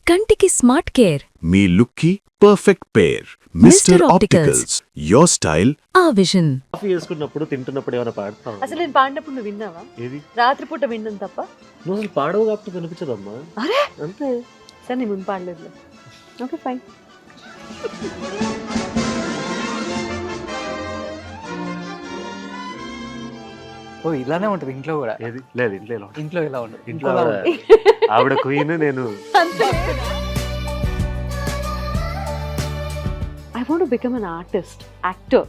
కంటికి smart care. మీ లుక్కి perfect pair. Mister opticals, your style ఆ విజన్. కాఫీ చేసుకున్నప్పుడు తింటున్నప్పుడు ఏమైనా పాడతావు? అసలు నేను పాడినప్పుడు నువ్వు విన్నావా? ఏది? రాత్రిపూట విన్నాను తప్ప. నువ్వు అసలు పాడవు కాబట్టి వినిపించదమ్మా. అరే అంతే. సరే నేను ముందు పాడలేదు. Okay fine. ఓ ఇలానే ఉంటుంది ఇంట్లో కూడా. ఏది? లేదు ఇంట్లో ఇలా ఉంటుంది. ఇంట్లో ఇలా ఉంటుంది. ఇంట్లో ఆవిడ క్వీన్, నేను I want become an artist, actor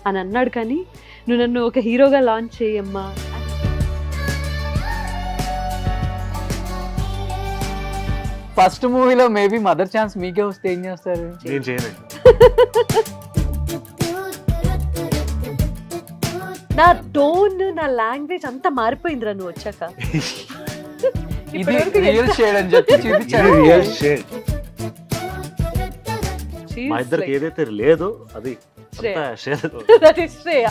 అని అన్నాడు. కానీ నువ్వు నన్ను ఒక హీరోగా లాంచ్ చేయమ్మా. ఫస్ట్ మూవీలో మేబీ మదర్ ఛాన్స్ మీకే వస్తే ఏం చేస్తారు? నేను చేయను. నా టోన్, నా లాంగ్వేజ్ అంతా మారిపోయిందిరా నువ్వు వచ్చాక. ఇది రియల్ షేడ్ అని చెప్పి చూపించారు. Real shade. మా ఇద్దరికి ఏదైతే లేదో అది శ్రేయ.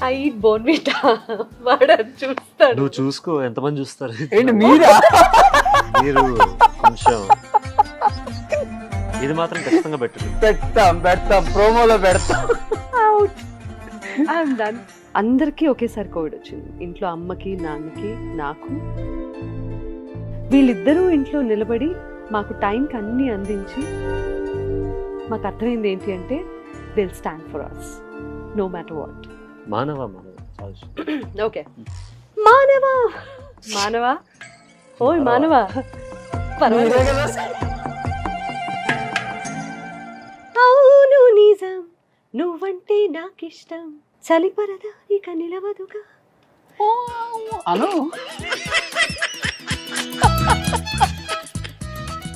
I eat Bournvita. వాడు చూస్తాడు. నువ్వు చూసుకో, ఎంతమంది చూస్తారు? ఏంటి మీరా? మీరు కొంచెం ఇది మాత్రం ఖచ్చితంగా పెడతాం ప్రోమోలో పెడతాం. అందరికీ ఒకేసారి కోవిడ్ వచ్చింది. ఇంట్లో అమ్మకి, నాన్నకి, నాకు. వీళ్ళిద్దరూ ఇంట్లో నిలబడి మాకు టైంకి అన్ని అందించి మాకు అర్థమైంది ఏంటి అంటే they will stand for us no matter what. మానవ ఓకే మానవా మానవా ఓయ్ మానవా. అవును నిజం, నువ్వంటే నాకిష్టం, చలిపరదా ఇక నిలవదుగా. అను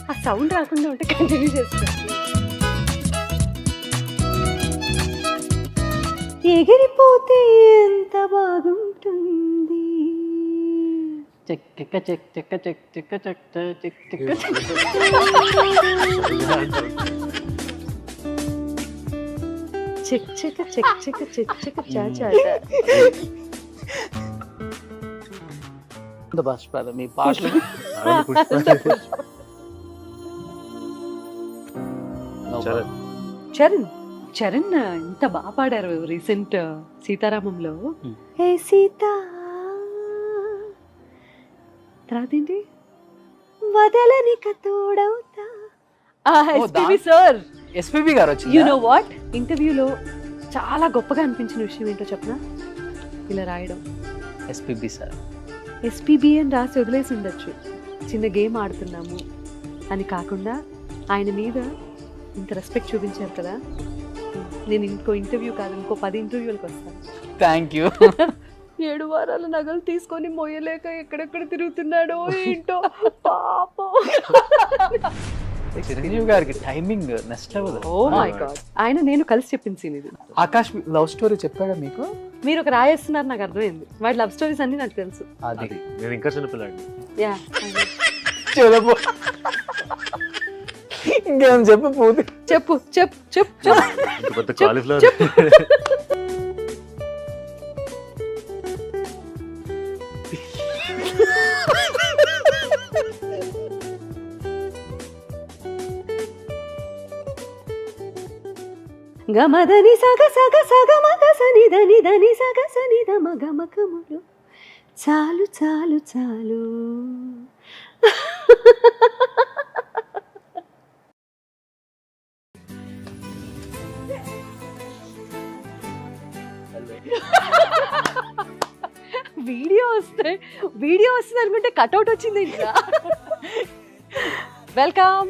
ఆ సౌండ్ రాకుండా ఉంటే కంటిన్యూ చేస్తా. ఎగిరిపోతే ఎంత బాగుంటుంది. చెక్క చెక్ చెక్క చెక్ చెక్క చెక్ చెక్ చెక్క చెక్ check check check check check చాచా. బాష్పాలు మీ పాటలు. చరణ్ చరణ్ ఎంత బాగా పాడారు రీసెంట్ సీతారామంలో. హే సీతా, తర్వాత ఏంటి? వదలనిక తోడవుతా. ఎస్పీబీ సార్, ఎస్పీబీ గారు వచ్చి యు నో వాట్, ఇంటర్వ్యూలో చాలా గొప్పగా అనిపించిన విషయం ఏంటో చెప్పనా? ఇలా రాయడం. ఎస్పీబీ సార్ ఎస్పీబీ అని రాసి వదిలేసి ఉండొచ్చు, చిన్న గేమ్ ఆడుతున్నాము అని. కాకుండా ఆయన మీద ఇంత రెస్పెక్ట్ చూపించారు కదా. నేను ఇంకో ఇంటర్వ్యూ కాదు, ఇంకో 10 ఇంటర్వ్యూలకు వస్తాను. Thank you. 7 వారాల నగలు తీసుకొని మోయలేక ఎక్కడెక్కడ తిరుగుతున్నాడో ఏంటో పాపం. చిరంజీవి గారికి timing next level. Oh my god. ఆయన నేను కలిసి చెప్పిన సీన్ ఇది. ఆకాష్ లవ్ స్టోరీ చెప్పాగా మీకు? మీరు ఒక రాయేస్తున్నారు, నాకు అర్థమైంది. వాటి లవ్ స్టోరీస్ అన్ని నాకు తెలుసు. అది నేను ఇంకా చిన్నపిల్లాడిని. యా చెప్పు, ఇంకేం చెప్పు. పూర్తి చెప్పు చెప్పు చెప్పు పెద్ద కాలీఫ్లవర్. గమదని సగ సగ సగ మగ సని దని దని సగ సని ద మగ మగములు చాలు చాలు చాలు. వీడియో వస్తుంది అనుకుంటే కట్అవుట్ వచ్చింది ఇంకా. Welcome.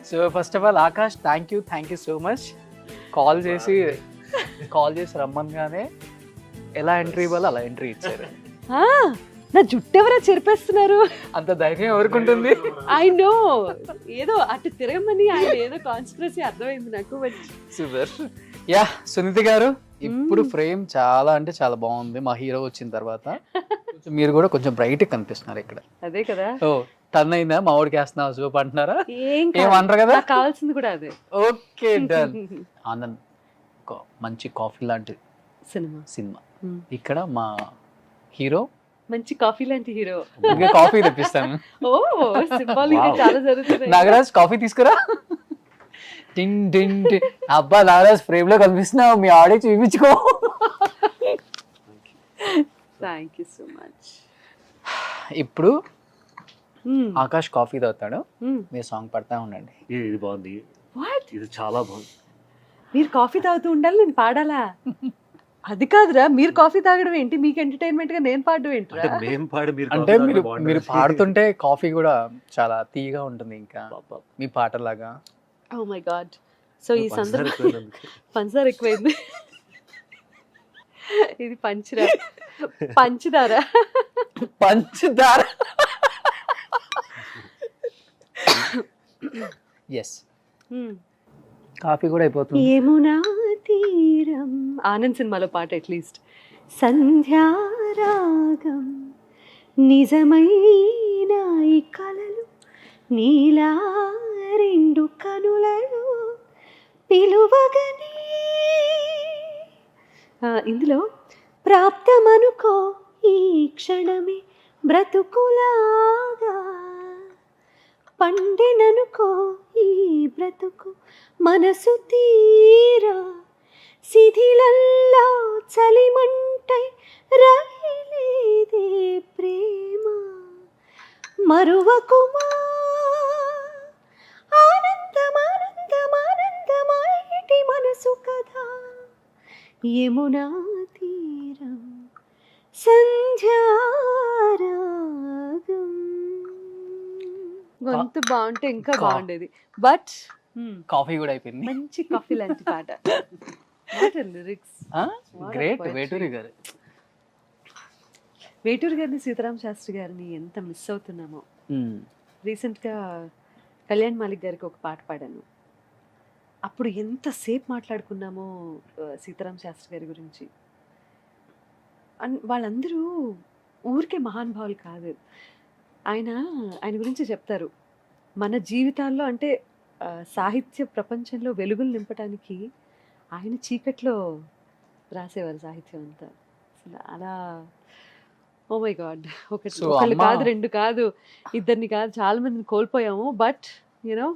So first of all Akash, thank you so much. Call చేసి రమ్మనగానే ఎలా ఎంట్రీ ఇవ్వాలో అలా ఎంట్రీ ఇచ్చారు. నా జుట్టు ఎవరో చెరిపేస్తున్నారు. అంత ధైర్యం ఎవరికి? ఐ నో, ఏదో అటు తిరగమని ఆయన ఏదో కాన్స్పిరసీ అర్థమైంది నాకు. సూపర్. యా సునీత గారు, ఇప్పుడు ఫ్రేమ్ చాలా అంటే చాలా బాగుంది. మా హీరో వచ్చిన తర్వాత మీరు కూడా కొంచెం బ్రైట్ కనిపిస్తున్నారు ఇక్కడ. అదే కదా. ఓ టర్న్ అయిందా? మా వాడికి వేస్తున్నావు సూప్ అంటున్నారా? ఏమంటారు కదా, కావాల్సింది కూడా అదే. Okay done. ఆనంద్, మంచి కాఫీ లాంటి సినిమా. ఇక్కడ మా హీరో మంచి కాఫీ లాంటి హీరో. ఇంకా కాఫీ తెప్పిస్తాను. ఓ సింబాలిక్ Wow. చాలా జరుగుతున్నాయి. నాగరాజ్ కాఫీ తీసుకురా. టిన్ టిన్ టిన్. అబ్బా నాగరాజ్ ఫ్రేమ్ లో కనిపిస్తున్నావు, మీ ఆడే చూపించుకో. Thank you so much. ఇప్పుడు ఆకాష్ కాఫీ తాగుతాడు, మీరు సాంగ్ పడతా ఉండండి. ఇది బాగుంది, వాట్ ఇది చాలా బాగుంది. మీరు కాఫీ తాగుతూ ఉండాలి, నేను పాడాలా? అది కాదురా, మీరు కాఫీ తాగడం ఏంటి, మీకు ఎంటర్టైన్మెంట్ గా నేను పాడడం ఏంట్రా? అంటే మేము పాడి మీరు అంటే కాఫీ మీరు తాగితే బాగుంటుంది. మీరు పాడుతుంటే కాఫీ కూడా చాలా తీయగా ఉంటుంది, ఇంకా పాప. మీ పాటలాగా. Oh my god. సో ఈ పంచదార సందర్భం ఎక్కువైనందుకు. పంచదార ఎక్కువైంది. ఇది పంచదార. పంచదార. పంచదార. ఎస్, కాఫీ కూడా అయిపోతుంది. యమునా తీరం, ఆనంద్ సినిమాలో పాట అట్లీస్ట్. సంధ్యారాగం నిజమైన ఈ కలలు నీలా రెండు కనులలో పిలువగనే. ఇందులో ప్రాప్తమనుకో ఈ క్షణమే బ్రతుకులాగా, పండిననుకో ఈ బ్రతుకు మనసు తీరా, శిథిలల్లా చలిమంటై రగిలేదే ప్రేమ, మరువకుమా ఆనందమానందమానందమాయిటి మనసు కదా, యమునా తీరం సంధ్యారాగం. గొంతు బాగుంటే ఇంకా బాగుండేది, బట్ కాఫీ కూడా అయిపోయింది. మంచి కాఫీ లాంటి పాట. Lyrics great. వేటూరి గారు, వేటూరు గారిని, సీతారామ శాస్త్రి గారిని ఎంత మిస్ అవుతున్నామో. రీసెంట్గా కళ్యాణ్ మాలిక్ గారికి ఒక పాట పాడాను, అప్పుడు ఎంతసేపు మాట్లాడుకున్నామో సీతారామ శాస్త్రి గారి గురించి. వాళ్ళందరూ ఊరికే మహానుభావులు కాదు. ఆయన గురించి చెప్తారు, మన జీవితాల్లో అంటే సాహిత్య ప్రపంచంలో వెలుగులు నింపడానికి ఆయన చీకట్లో రాసేవారు సాహిత్యం అంతా. అసలు అలా ఓ మై గాడ్, ఒకళ్ళు కాదు, రెండు కాదు, ఇద్దరిని కాదు, చాలా మందిని కోల్పోయాము. But you know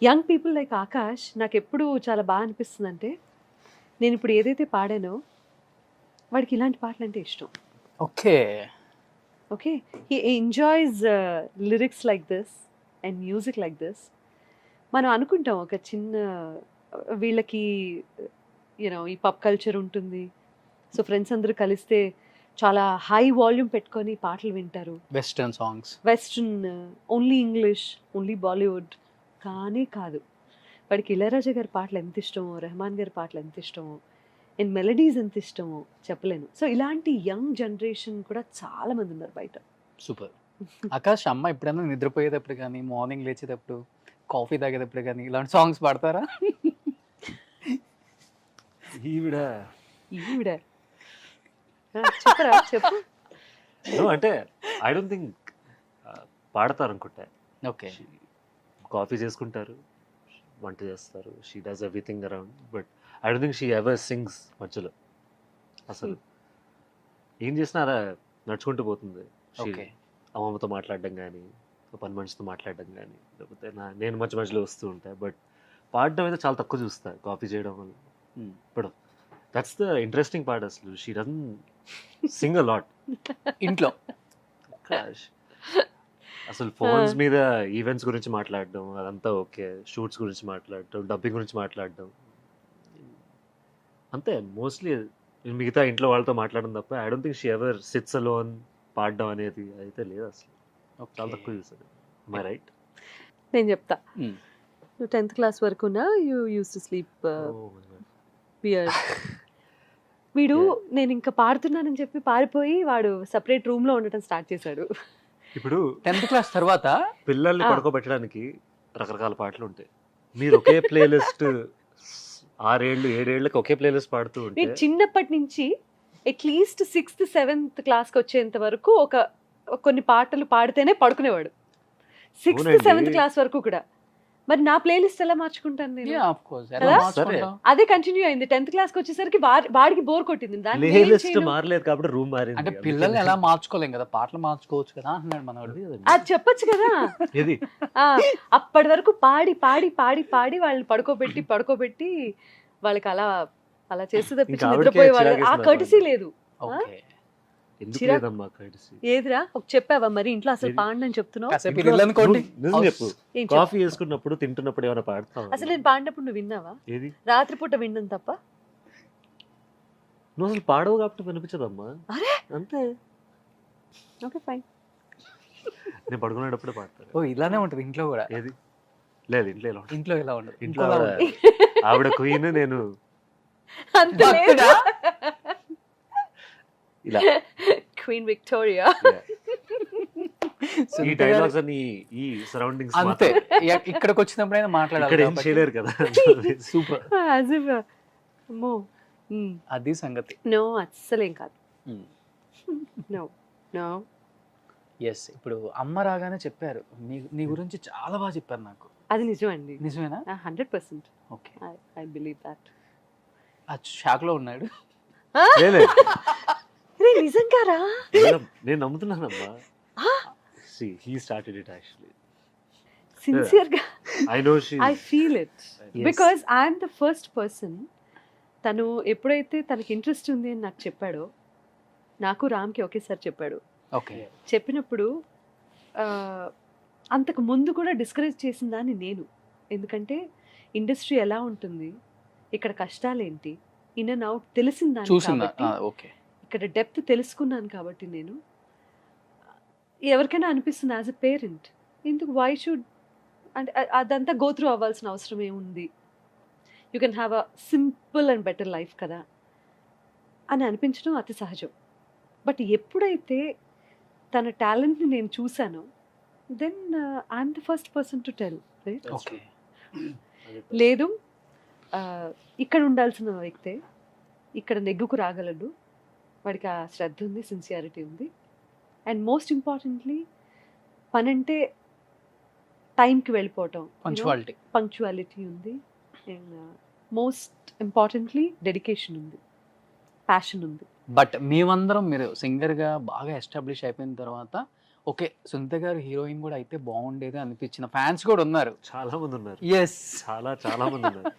young people like Akash నాకు ఎప్పుడు చాలా బాగా అనిపిస్తుంది. అంటే నేను ఇప్పుడు ఏదైతే పాడానో వాడికి ఇలాంటి పాటలు అంటే ఇష్టం. Okay okay, he enjoys lyrics like this and music like this. మనం అనుకుంటాం ఒక చిన్న వీళ్ళకి యూనో ఈ పబ్ కల్చర్ ఉంటుంది, సో ఫ్రెండ్స్ అందరూ కలిస్తే చాలా హై వాల్యూమ్ పెట్టుకొని పాటలు వింటారు, western songs, western, only English, only Bollywood. కానీ కాదు, వాడికి ఇళయరాజా గారి పాటలు ఎంత ఇష్టమో, రెహమాన్ గారి పాటలు ఎంత ఇష్టమో, అండ్ మెలడీస్ ఎంత ఇష్టమో చెప్పలేను. సో ఇలాంటి యంగ్ జనరేషన్ కూడా చాలా మంది ఉన్నారు బయట. సూపర్. ఆకాష్, అమ్మ ఎప్పుడైనా నిద్రపోయేటప్పుడు కానీ, మార్నింగ్ లేచేటప్పుడు, కాఫీ తాగేటప్పుడు కానీ ఇలాంటి సాంగ్స్ పాడతారా? ఈవిడ ఈవిడ చెప్పరా, చెప్పు. అంటే ఐ డోంట్ థింక్ పాడతారు అనుకుంటా. ఓకే, కాఫీ చేసుకుంటారు, వంట చేస్తారు, she does everything around, but I don't think she ever sings మధ్యలో. అసలు ఏం చేసినా అలా నడుచుకుంటూ పోతుంది. ఓకే. అమ్మమ్మతో మాట్లాడడం కానీ, పని మనిషితో మాట్లాడడం కానీ, లేకపోతే నేను మధ్యలో వస్తూ ఉంటాయి. బట్ పాడడం అయితే చాలా తక్కువ చూస్తా కాఫీ చేయడం వల్ల. ఇప్పుడు దట్స్ ద ఇంట్రెస్టింగ్ పార్ట్. అసలు she doesn't Singh a lot ఇంట్లో. అసలు ఫోన్స్ మీద ఈవెంట్స్ గురించి మాట్లాడడం అదంతా ఓకే, షూట్స్ గురించి మాట్లాడడం, డబ్బింగ్ గురించి మాట్లాడడం అంతే. మోస్ట్లీ మిగతా ఇంట్లో వాళ్ళతో మాట్లాడడం తప్ప I don't think she ever sits alone పాడడం అనేది అయితే లేదు అసలు. చాలా తక్కువ చూసాను. My right? నేను చెప్తా. నువ్వు 10th క్లాస్ వరకునా you use to sleep beer. వీడు నేను ఇంకా పాడుతున్నానని చెప్పి పారిపోయి వాడు సపరేట్ రూమ్ లో ఉండటం స్టార్ట్ చేశాడు. ఇప్పుడు 10th క్లాస్ తర్వాత పిల్లల్ని పడుకోబెట్టడానికి రకరకాల పాటలు ఉంటాయి. మీరు ఒకే ప్లేలిస్ట్ 6 ఏళ్ళు 7 ఏళ్ళకి ఒకే ప్లేలిస్ట్ పాడుతూ ఉంటే, నేను చిన్నప్పటి నుంచి అట్లీస్ట్ 6th 7th క్లాస్కి వచ్చేంత వరకు కొన్ని పాటలు పాడితేనే పడుకునేవాడు. 6th 7th క్లాస్ వరకు కూడా మరి నా ప్లేలిస్ట్ ఎలా మార్చుకుంటాను నేను? ఆఫ్ కోర్స్ కదా? అదే కంటిన్యూ అయింది. 10th క్లాస్ కి వచ్చేసరికి వాడికి బోర్ కొట్టింది. దాన్ని నేను ఏం ప్లేలిస్ట్ చేయను? మారలేదు కాబట్టి రూమ్ మారింది. అంటే పిల్లల్ని ఎలా మార్చుకోలేం కదా, పాటలు మార్చుకోవచ్చు కదా అంటున్నాడు మనవాడు. అది చెప్పొచ్చు కదా. ఏది ఆ, అప్పటి వరకు పాడి పాడి పాడి పాడి వాళ్ళని పడుకోబెట్టి వాళ్ళకి అలా చేస్తూ తప్పించి ఇంకా ఆవిడకే నిద్రపోయే వాళ్ళు. ఆ చిరాకేస్తుంది కర్టసీ లేదు. ఓకే, ఎందుకు చిరాకు. లేదమ్మా courtesy? ఏదిరా ఒక చెప్పావా మరి ఇంట్లో అసలు ఏది? పాడని చెప్తున్నావు? కాసేపు ఇల్లు అనుకోండి. నిజం చెప్పు, ఏం చెప్పు? కాఫీ వేసుకున్నప్పుడు తింటున్నప్పుడు ఏమైనా పాడతావు? అసలు నేను పాడినప్పుడు నువ్వు విన్నావా? ఏది రాత్రిపూట విన్నాను తప్ప. నువ్వు అసలు పాడవు కాబట్టి వినిపించదమ్మా. అరే! అంతే, ఓకే ఫైన్. నేను పడుకునేటప్పుడు పాడతాను. ఓ ఇలానే ఉంటది ఇంట్లో కూడా. ఏది లేదు, ఇంట్లో ఎలా ఉంటుంది? ఇంట్లో ఎలా ఉండదు, ఇంట్లో ఇంకోలా ఆవిడ- ఉంటుంది. ఆవిడ క్వీన్, నేను అంత లేదు. భక్తుడా? ఇలా. Queen Victoria. ఈ సునీత గారు డైలాగ్స్ అని ఈ సరౌండింగ్స్ అంతే, ఇక్కడికి వచ్చినప్పుడైనా మాట్లాడాలి ఇక్కడ ఏం కాబట్టి. చేయలేరు కదా. సూపర్, As if, అమ్మో. అది సంగతి. నో అస్సలేం కాదు. Hmm. నో ఎస్, ఇప్పుడు అమ్మ రాగానే చెప్పారు నీ గురించి చాలా బాగా చెప్పారు నాకు. అది నిజం అండి. నిజమేనా? 100%. Okay, I believe that. ఆ షాక్ లో ఉన్నాడు. లేదు, రే నిజంగారా? నేను నమ్ముతున్నానమ్మా. He started it actually. Sincere గా I know she. I feel it Yes. Because I'm the first person. తను ఎప్పుడైతే తనకి ఇంట్రెస్ట్ ఉంది అని నాకు చెప్పాడో, నాకు రామ్కి ఒకేసారి చెప్పాడు. ఓకే, చెప్పినప్పుడు అంతకు ముందు కూడా డిస్కరేజ్ చేసిన దాన్ని నేను. ఎందుకంటే ఇండస్ట్రీ ఎలా ఉంటుంది, ఇక్కడ కష్టాలేంటి, ఇన్ అండ్ అవుట్ తెలిసిన దాన్ని చూసిందా? కాబట్టి, ఓకే, ఇక్కడ డెప్త్ తెలుసుకున్నాను కాబట్టి నేను ఎవరికైనా అనిపిస్తుంది యాజ్ ఎ పేరెంట్, ఎందుకు వై షుడ్ అంటే అదంతా గో త్రూ అవ్వాల్సిన అవసరం ఏముంది, you can have a simple and better life కదా అని అనిపించడం అతి సహజం. బట్ ఎప్పుడైతే తన టాలెంట్ని నేను చూశానో, then I'm the first person to tell right. Okay. లేదు ఇక్కడ ఉండాల్సిన వ్యక్తే ఇక్కడ నెగ్గుకు రాగలడు, వాడికి ఆ శ్రద్ధ ఉంది, సిన్సియారిటీ ఉంది, అండ్ మోస్ట్ ఇంపార్టెంట్లీ పనంటే టైంకి వెళ్ళిపోవటం, పంక్చువాలిటీ ఉంది, అండ్ మోస్ట్ ఇంపార్టెంట్లీ డెడికేషన్ ఉంది, ప్యాషన్ ఉంది. బట్ మేమందరం మీరు సింగర్ గా బాగా ఎస్టాబ్లిష్ అయిపోయిన తర్వాత ఓకే సునీత గారు హీరోయిన్ కూడా అయితే బాగుండేది అనిపించిన ఫ్యాన్స్ కూడా ఉన్నారు. చాలా మంది ఉన్నారు. ఎస్, చాలా మంది ఉన్నారు.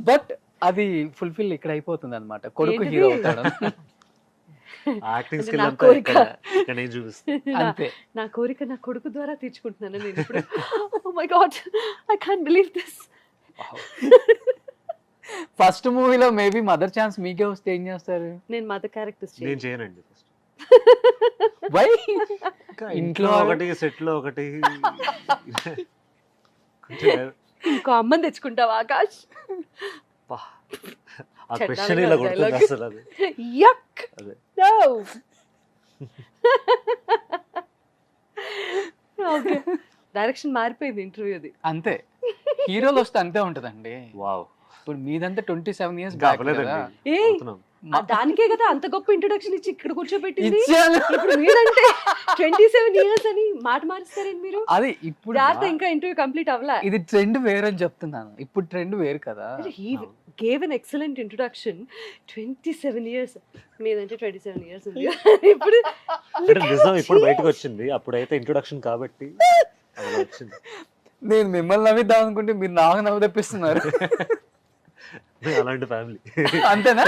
బట్ అది ఫుల్ఫిల్ ఇక్కడ అయిపోతుంది అనమాట, కొడుకు హీరో అవుతాడు. యాక్టింగ్ అంటే స్కిల్ నా అంతా కోరిక. ఇక్కడ నేను చూపిస్తాను. అంతే. నా కోరిక నా కొడుకు ద్వారా తీర్చుకుంటున్నాను నేను ఇప్పుడు. Oh my god, I can't believe this. First మూవీలో మేబీ మదర్ ఛాన్స్ మీకే వస్తే ఏం చేస్తారు? నేను మదర్ క్యారెక్టర్స్ నేను చేయనండి. First why? ఇంట్లో ఒకటి, సెట్ లో ఒకటి, కొంచెం ఇంకో అమ్మని తెచ్చుకుంటావా ఆకాష్? పా, ఆ చెడ్డ క్వశ్చన్ ఇలా dialogue. కొడుతుంది అసలు. అది యక్. అదే. నో. ఓకే, డైరెక్షన్ మారిపోయింది ఇంటర్వ్యూది. అంతే, హీరోలు వస్తే అంతే ఉంటదండి. వావ్, ఇప్పుడు మీదంతా 27 years బ్యాక్ కదా. అవ్వలేదండి. ఏ అవుతున్నాం. దానికే కదా అంత గొప్ప ఇంట్రొడక్షన్ ఇచ్చి ఇక్కడ కూర్చోబెట్టింది. ఇచ్చాను. ఇప్పుడు మీరంటే 27 years అని మాట మారుస్తారేంటి మీరు? అది ఇప్పుడు జాగ్రత్త, ఇంకా ఇంటర్వ్యూ కంప్లీట్ అవ్వలే. ఇది ట్రెండ్ వేరని చెప్తున్నాను, ఇప్పుడు ట్రెండ్ వేరు కదా. He gave an excellent introduction. 27 years. మీదంటే 27 years ఉంది. ఇప్పుడు అంటే నిజం ఇప్పుడు బయటకు వచ్చింది, అప్పుడైతే ఇంట్రొడక్షన్ కాబట్టి అలా వచ్చింది. నేను మిమ్మల్ని నవ్విద్దాం అనుకుంటే మీరు నాకు నవ్వు తెప్పిస్తున్నారు. మేము అలాంటి ఫ్యామిలీ. అంతేనా?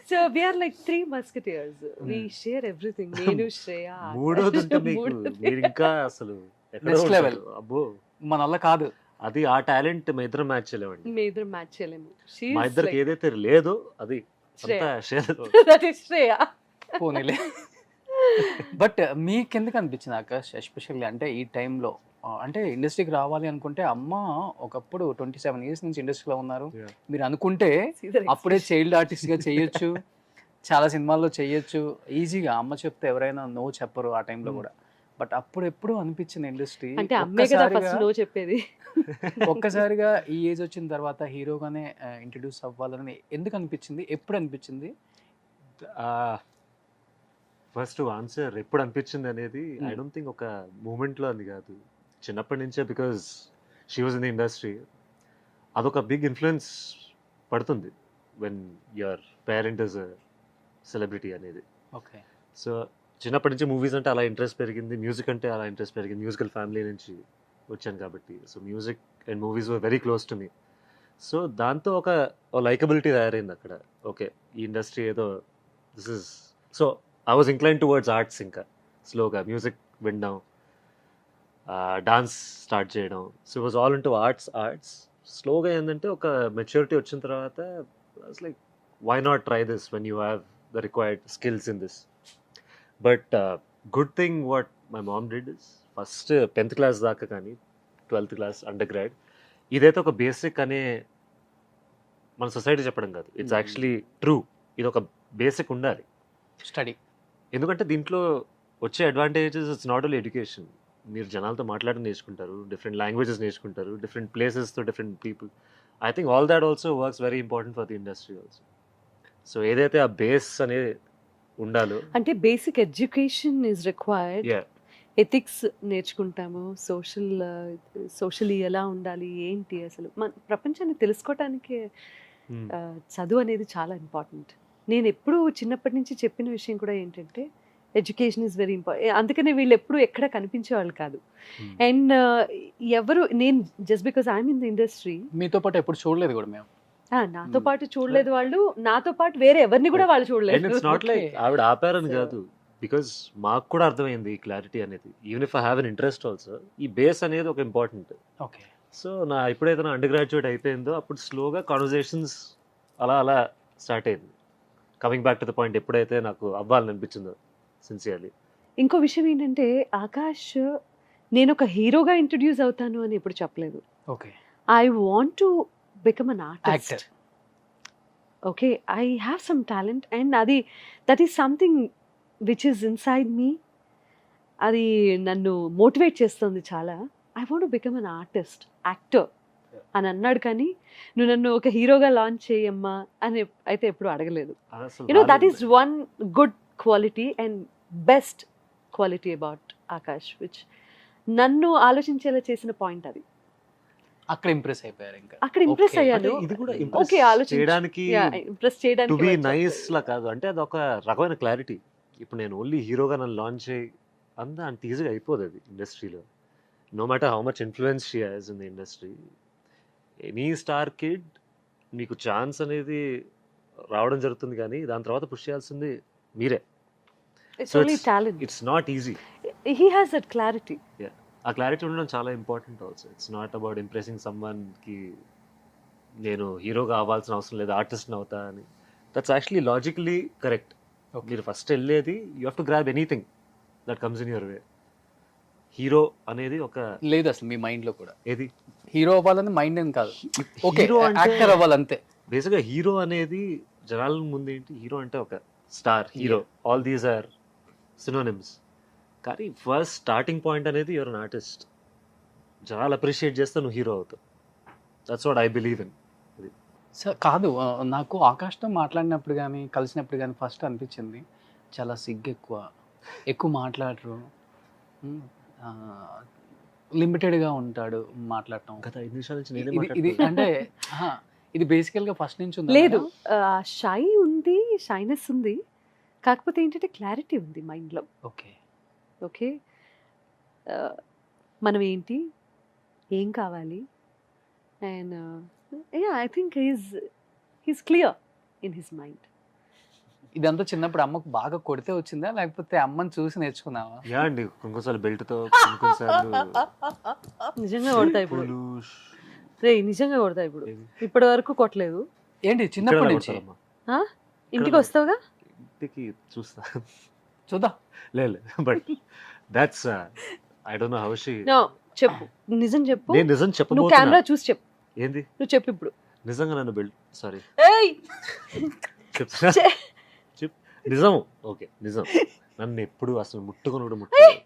So we are like 3 musketeers. We share everything. నేను శ్రేయ. మూడోది ఉంటే మీకు మీరు ఇంకా అసలు ఎక్కడో Next level. ఉంటారు. అబ్బో, మన వల్ల కాదు. అది ఆ టాలెంట్ మా ఇద్దరం మ్యాచ్ చేయలేమండి. మీ ఇద్దరు మ్యాచ్ చేయలేము. She మా is ఇద్దరికి like- ఏదైతే లేదో అది శ్రేయ. అంతా షేర్. That is Shreya. పోనీలే. బట్ మీకెందుకు అనిపించింది ఆకాష్ ఎస్పెషల్లీ అంటే ఈ టైంలో అంటే ఇండస్ట్రీకి రావాలి అనుకుంటే అమ్మ ఒకప్పుడు 27 years నుంచి ఇండస్ట్రీలో ఉన్నారు, Yeah. మీరు అనుకుంటే See the అప్పుడే expression. చైల్డ్ ఆర్టిస్ట్గా చేయొచ్చు, చాలా సినిమాల్లో చేయొచ్చు ఈజీగా. అమ్మ చెప్తే ఎవరైనా నో చెప్పరు ఆ టైంలో కూడా. బట్ అప్పుడు ఎప్పుడు అనిపించింది ఇండస్ట్రీ అంటే అమ్మే కదా ఫస్ట్ నో చెప్పేది. ఒక్కసారిగా ఈ ఏజ్ వచ్చిన తర్వాత హీరోగానే ఇంట్రడ్యూస్ అవ్వాలని ఎందుకు అనిపించింది, ఎప్పుడు అనిపించింది? ఫస్ట్ ఆన్సర్ ఎప్పుడు అనిపించింది అనేది ఐ డోంట్ థింక్ ఒక మూమెంట్ లో అని కాదు, చిన్నప్పటి నుంచే, because she was in the industry, అదొక బిగ్ ఇన్ఫ్లుయెన్స్ పడుతుంది when your parent is celebrity అనేది. ఓకే. సో చిన్నప్పటి నుంచి మూవీస్ అంటే అలా ఇంట్రెస్ట్ పెరిగింది, మ్యూజిక్ అంటే అలా ఇంట్రెస్ట్ పెరిగింది. మ్యూజికల్ ఫ్యామిలీ నుంచి వచ్చాను కాబట్టి so music and movies were very close to me. So దాంతో ఒక లైకబిలిటీ తయారైంది అక్కడ. ఓకే, ఈ ఇండస్ట్రీ ఏదో this is, so I was inclined towards arts. ఇంకా స్లోగా మ్యూజిక్ వినడం, డాన్స్ స్టార్ట్ చేయడం. So it was all into arts. స్లోగా ఏంటంటే ఒక మెచ్యూరిటీ వచ్చిన తర్వాత like why not try this when you have the required skills in this. But good thing what my mom did is first 10th class దాకా కానీ 12th class under grad ఇదైతే ఒక basic అనే మన సొసైటీ చెప్పడం కాదు, ఇట్స్ యాక్చువల్లీ ట్రూ. ఇది ఒక బేసిక్ ఉండాలి స్టడీ. ఎందుకంటే దీంట్లో వచ్చే advantages it's not only education. మీరు జనాలతో మాట్లాడడం నేర్చుకుంటారు, డిఫరెంట్ లాంగ్వేజెస్ నేర్చుకుంటారు, డిఫరెంట్ ప్లేసెస్తో different people. I think all that also works very important for the industry also. So ఏదైతే ఆ బేస్ అనేది ఉండాలో, అంటే basic education is required. yeah, ethics నేర్చుకుంటాము, సోషల్లీ ఎలా ఉండాలి ఏంటి, అసలు మన ప్రపంచాన్ని తెలుసుకోవటానికి hmm, చదువు అనేది చాలా ఇంపార్టెంట్. నేను ఎప్పుడు చిన్నప్పటి నుంచి చెప్పిన విషయం కూడా ఏంటంటే ఎడ్యుకేషన్ ఈజ్ వెరీ ఇంపార్టెంట్. అందుకనే వీళ్ళు ఎప్పుడు ఎక్కడ కనిపించేవాళ్ళు కాదు. hmm. అండ్ ఎవరు, నేను just because I'm in the industry, మీతో పాటు ఎప్పుడు చూడలేదు కూడా మేము. నాతో పాటు చూడలేదు వాళ్ళు, నాతో పాటు వేరే ఎవరిని కూడా వాళ్ళు అండ్ చూడలేదు. It's not like Okay. ఆవిడ ఆపారని So- కాదు, బికాజ్ మాకు కూడా అర్థమైంది ఈ క్లారిటీ అనేది. Even if I have an interest also, ఈ బేస్ అనేది ఒక ఇంపార్టెంట్. ఓకే. సో నా ఎప్పుడైతే నా అండర్ గ్రాడ్యుయేట్ అయిపోయిందో అప్పుడు స్లోగా కాన్వర్జేషన్స్ అలా స్టార్ట్ అయింది. Coming back to the point, ఎప్పుడైతే నాకు అవ్వాలని అనిపించిందో సిన్సియర్లీ. ఇంకో విషయం ఏంటంటే ఆకాష్, నేను ఒక హీరోగా ఇంట్రడ్యూస్ అవుతాను అని ఎప్పుడు చెప్పలేదు. Okay. I want to become an actor. Artist. Okay, I have some talent and that is something which is inside me. అది నన్ను మోటివేట్ చేస్తుంది చాలా. I want to become an artist, actor అని అన్నాడు. కానీ నువ్వు నన్ను ఒక హీరోగా లాంచ్ చేయమ్మా అని అయితే ఎప్పుడు అడగలేదు. That is one good quality and best quality about Akash, which నన్ను ఆలోచించేలా చేసిన పాయింట్ అది. అక్కడ ఇంప్రెస్ అయిపోయారు ఇంకా. అక్కడ ఇంప్రెస్ Okay. అయ్యాను. ఇది కూడా Okay, ఇంప్రెస్ ఆలోచించు. చేయడానికి, ఇంప్రెస్ టు చేయడానికి బి వచ్చాను. నైస్ లా కాదు, అంటే అది ఒక రకమైన క్లారిటీ. ఇప్పుడు నేను ఓన్లీ హీరోగా నన్ను లాంచ్ చేయి అంత ఈజీగా అయిపోదు అది ఇండస్ట్రీలో. No matter how much influence she has in the industry, any star kid మీకు ఛాన్స్ అనేది రావడం జరుగుతుంది, కానీ దాని తర్వాత పుష్ చేయాల్సింది మీరే. It's So only it's- talent. It's not easy. He has that clarity. ఆ క్లారిటీ ఉండడం చాలా important also. It's not about impressing సమ్వన్కి నేను హీరోగా అవ్వాల్సిన అవసరం లేదు, ఆర్టిస్ట్ని అవుతా అని. That's actually logically correct. Okay. మీరు ఫస్ట్ వెళ్ళేది you have to grab anything that comes in your way. Hero అనేది ఒక లేదు అసలు మీ మైండ్ లో కూడా ఏది హీరో అవ్వాలని మైండ్ ఏం కాదు. ఓకే, హీరో యాక్టర్ అంటే అవ్వాలంతే. బేసిక్గా హీరో అనేది జనాల ముందు ఏంటి, హీరో అంటే ఒక star, hero, all these are synonyms. కానీ ఫస్ట్ స్టార్టింగ్ పాయింట్ అనేది యువర్ అన్ ఆర్టిస్ట్. జనాలు అప్రిషియేట్ చేస్తే నువ్వు హీరో అవుతావు. That's what I believe in. So కాదు, నాకు ఆకాష్తో మాట్లాడినప్పుడు కానీ కలిసినప్పుడు కానీ ఫస్ట్ అనిపించింది చాలా సిగ్గు ఎక్కువ మాట్లాడరు, లిమిటెడ్గా ఉంటాడు మాట్లాడటం. గత 5 నిమిషాల నుంచి నేనే ఇది మాట్లాడుతున్నా. అంటే ఇది బేసికల్గా ఫస్ట్ నుంచి ఉంది లేదు, షై ఉంది, షైనెస్ ఉంది, కాకపోతే ఏంటంటే క్లారిటీ ఉంది మైండ్లో. ఓకే. ఓకే, మనం ఏంటి, ఏం కావాలి, and I think he's clear in his mind. ఇదంతా చిన్నప్పుడు అమ్మకు బాగా కొడితే వచ్చిందా లేకపోతే అమ్మని చూసి నేర్చుకున్నావా? యా అండి, కొన్నిసార్లు బెల్ట్తో, కొన్నిసార్లు నిజంగా కొడతా ఇప్పుడు, నిజంగా కొడతా ఇప్పుడు. ఏది? ఇప్పటి వరకు కొట్టలేదు. ఏంటి ఇక్కడ చిన్నప్పటి నుంచి? కొడతారమ్మా. ఇంటికి వస్తావుగా, ఇంటికి చూస్తా. చూద్దాం. లేదు, but that's I don't know how she. No, చెప్పు, నిజం చెప్పు. నేను నిజం నువ్వు చెప్పబోతున్నా. కెమెరా చూసి చెప్పు. ఏంది నువ్వు చెప్పు ఇప్పుడు. నిజంగా నన్ను బెల్ట్, సారీ ఏయ్, చెప్తా. చె- నిజం, ఓకే నిజం. నన్ను ఎప్పుడు అసలు ముట్టుకొని కూడా ముట్టుకోలేదు.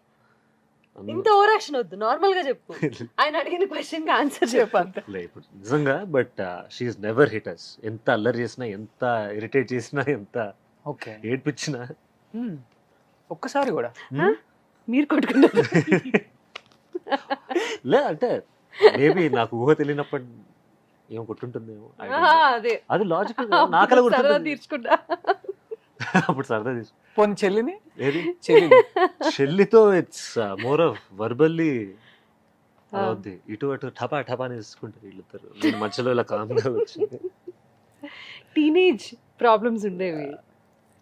ఇంత ఓవర్ యాక్షన్ వద్దు, నార్మల్ గా చెప్పు. ఆయన అడిగిన క్వశ్చన్ కి ఆన్సర్ చెప్పు అంతే. ఇప్పుడు నిజంగా, బట్ షీఈస్ నెవర్ హిట్ అస్. ఎంత అల్లరి చేసినా, ఎంత ఇరిటేట్ చేసినా, ఎంత ఓకే. ఏడ్పించినా ఒక్కసారి కూడా మీరు కొట్టుకున్నారు. లే అంటే మేబీ నాకు ఊహ తెలియనప్పుడు ఏం కొట్టుంటుందేమో I don't know. అదే అది లాజిక్ నాకలా సరదా గుర్తుంది తీర్చుకుంటా. అప్పుడు సరదా తీసు పోనీ చెల్లిని ఏది చెల్లిని చెల్లితో ఇట్స్ మోర్ ఆఫ్ వర్బల్లీ అవుద్ది ఇటు అటు టపా టపా అని తీసుకుంటారు వీళ్ళిద్దరు నేను మధ్యలో ఇలా కామ్గా వచ్చి టీనేజ్ ప్రాబ్లమ్స్ ఉండేవి.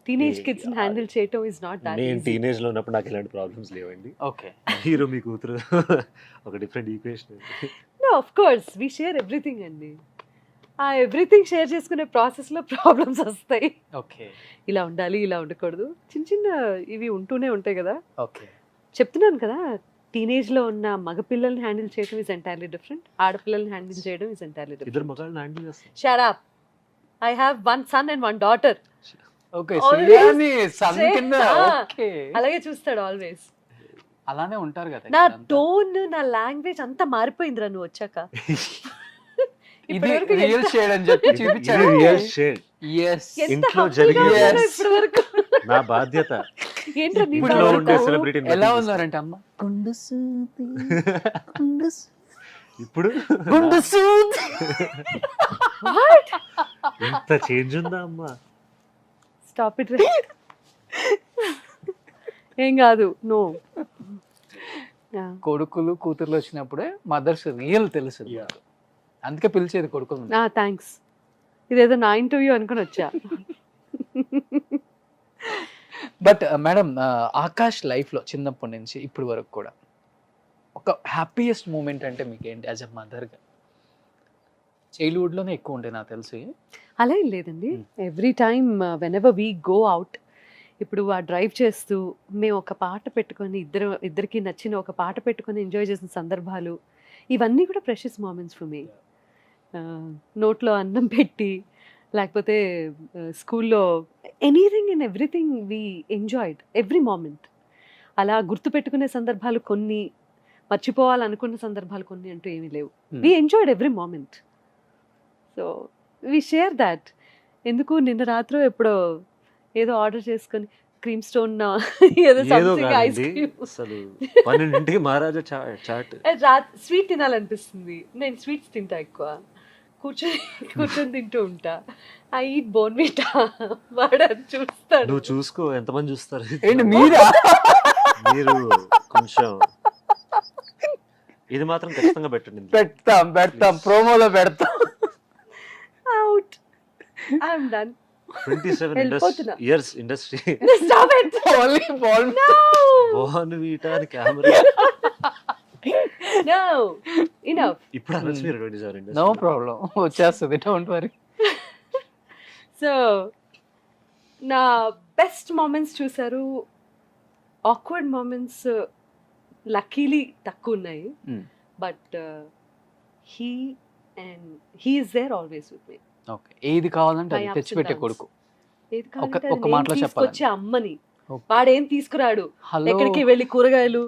టీనేజ్ కిడ్స్ హ్యాండిల్ చేయటం ఇస్ నాట్ దాట్ నేను ఈజీ. టీనేజ్ లో ఉన్నప్పుడు నాకు ఇలాంటి ప్రాబ్లమ్స్ లేవండి. ఓకే హీరో మీ కూతురు ఒక different equation. No of course we share everything అండి. ఆ ఎవ్రీథింగ్ షేర్ చేసుకునే ప్రాసెస్ లో ప్రాబ్లమ్స్ వస్తాయి. ఓకే ఇలా ఉండాలి, ఇలా ఉండకూడదు, చిన్న చిన్న ఇవి ఉంటూనే ఉంటాయి కదా. ఓకే చెప్తున్నాను కదా, టీనేజ్ లో ఉన్న మగపిల్లల్ని హ్యాండిల్ చేయడం ఇస్ ఎంటైర్లీ డిఫరెంట్, ఆడపిల్లల్ని హ్యాండిల్ చేయడం ఇస్ ఎంటైర్లీ ఇద్దరు డిఫరెంట్. మగాళ్ళని హ్యాండిల్ చేస్తారు. Shut up. I have one son and one daughter. Okay Always సూర్యాని సన్ say- కింద ఓకే అలాగే చూస్తాడు ఆల్వేస్. అలానే ఉంటారు కదా నా ఇక్కడంతా. టోన్, నా లాంగ్వేజ్ అంతా మారిపోయిందిరా నువ్వు వచ్చాక. ఇది ఇప్పటివరకు రియల్ షేడ్ అని చెప్పి చూపించారు. Real shade Yes. ఎంత ఇంట్లో humble గా జరిగే- ఉన్నారో Yes. ఇప్పటివరకు. నా బాధ్యత. ఏంట్రా నీ ఇంట్లో బాధ? ఉండే సెలబ్రిటీ ఎలా ఉన్నారంటే అమ్మ ఇప్పుడు గుండు సూది. What? ఇంత చేంజ్ ఉందా అమ్మా? Stop it. ఏం కాదు, నో. కొడుకులు కూతుర్లు వచ్చినప్పుడే మదర్స్ రియల్ తెలుసు. అందుకే పిలిచేది కొడుకులు. థ్యాంక్స్. ఇదేదో నా ఇంటర్వ్యూ అనుకుని వచ్చా. బట్ మేడం ఆకాష్ లైఫ్ లో చిన్నప్పటి నుంచి ఇప్పటి వరకు కూడా ఒక హ్యాపీయెస్ట్ మూమెంట్ అంటే మీకు ఏంటి యాజ్ ఎ మదర్గా? చైల్డ్హుడ్ లోనే ఎక్కువ ఉంటాయి నాకు తెలిసి. అలా ఏం లేదండి. Every time when ever we go out, ఇప్పుడు ఆ డ్రైవ్ చేస్తూ మేము ఒక పాట పెట్టుకొని ఇద్దరికి నచ్చిన ఒక పాట పెట్టుకొని ఎంజాయ్ చేసిన సందర్భాలు, ఇవన్నీ కూడా ప్రెషియస్ మూమెంట్స్ ఫర్ మీ. నోట్లో అన్నం పెట్టి, లేకపోతే స్కూల్లో anything and everything we enjoyed every moment. అలా గుర్తుపెట్టుకునే సందర్భాలు కొన్ని, మర్చిపోవాలనుకున్న సందర్భాలు కొన్ని అంటూ ఏమీ లేవు. We enjoyed every moment. So we share that. ఎందుకు నిన్న రాత్రి ఎప్పుడో ఏదో ఆర్డర్ చేసుకొని క్రీమ్ స్టోన్ ఏదో ఏదో సంథింగ్ ఐస్ కాదండి, క్రీమ్, అసలు 12ంటికి మహారాజా చాట్. స్వీట్ తినాలనిపిస్తుంది. నేను స్వీట్స్ తింటా ఎక్కువ, కూర్చొని తింటూ ఉంటా. I eat Bournvita. వాడు అది చూస్తాడు. నువ్వు చూసుకో ఎంతమంది చూస్తారు. ఏంటి మీరా? మీరు కొంచెం ఇది మాత్రం ఖచ్చితంగా పెట్టండి. పెడతాం ప్రోమోలో పెడతాం. అవుట్. I'm done. 27 వెళ్ళిపోతున్నా. years industry. Stop it. Only ball. No. Mohan వీటాని కెమెరా No. Enough. ఇప్పుడు అనొచ్చు మీరు 27 నో ఇండస్ట్రీ. ప్రాబ్లం, వచ్చేస్తుంది, డోంట్ వరీ. సో నా బెస్ట్ మూమెంట్స్ చూసారు. ఆక్వర్డ్ మూమెంట్స్ లక్కీలీ తక్కువ ఉన్నాయి. But he is there always with me. Okay, ఏది కావాలంటే My అది ups తెచ్చిపెట్టే and కొడుకు. ఏది కావాలంటే ఒక అది మాటలో నేను చెప్పాలంటే. తీసుకొచ్చే అమ్మని. Okay. వాడేం తీసుకురాడు. హలో ఎక్కడికి వెళ్ళి కూరగాయలు,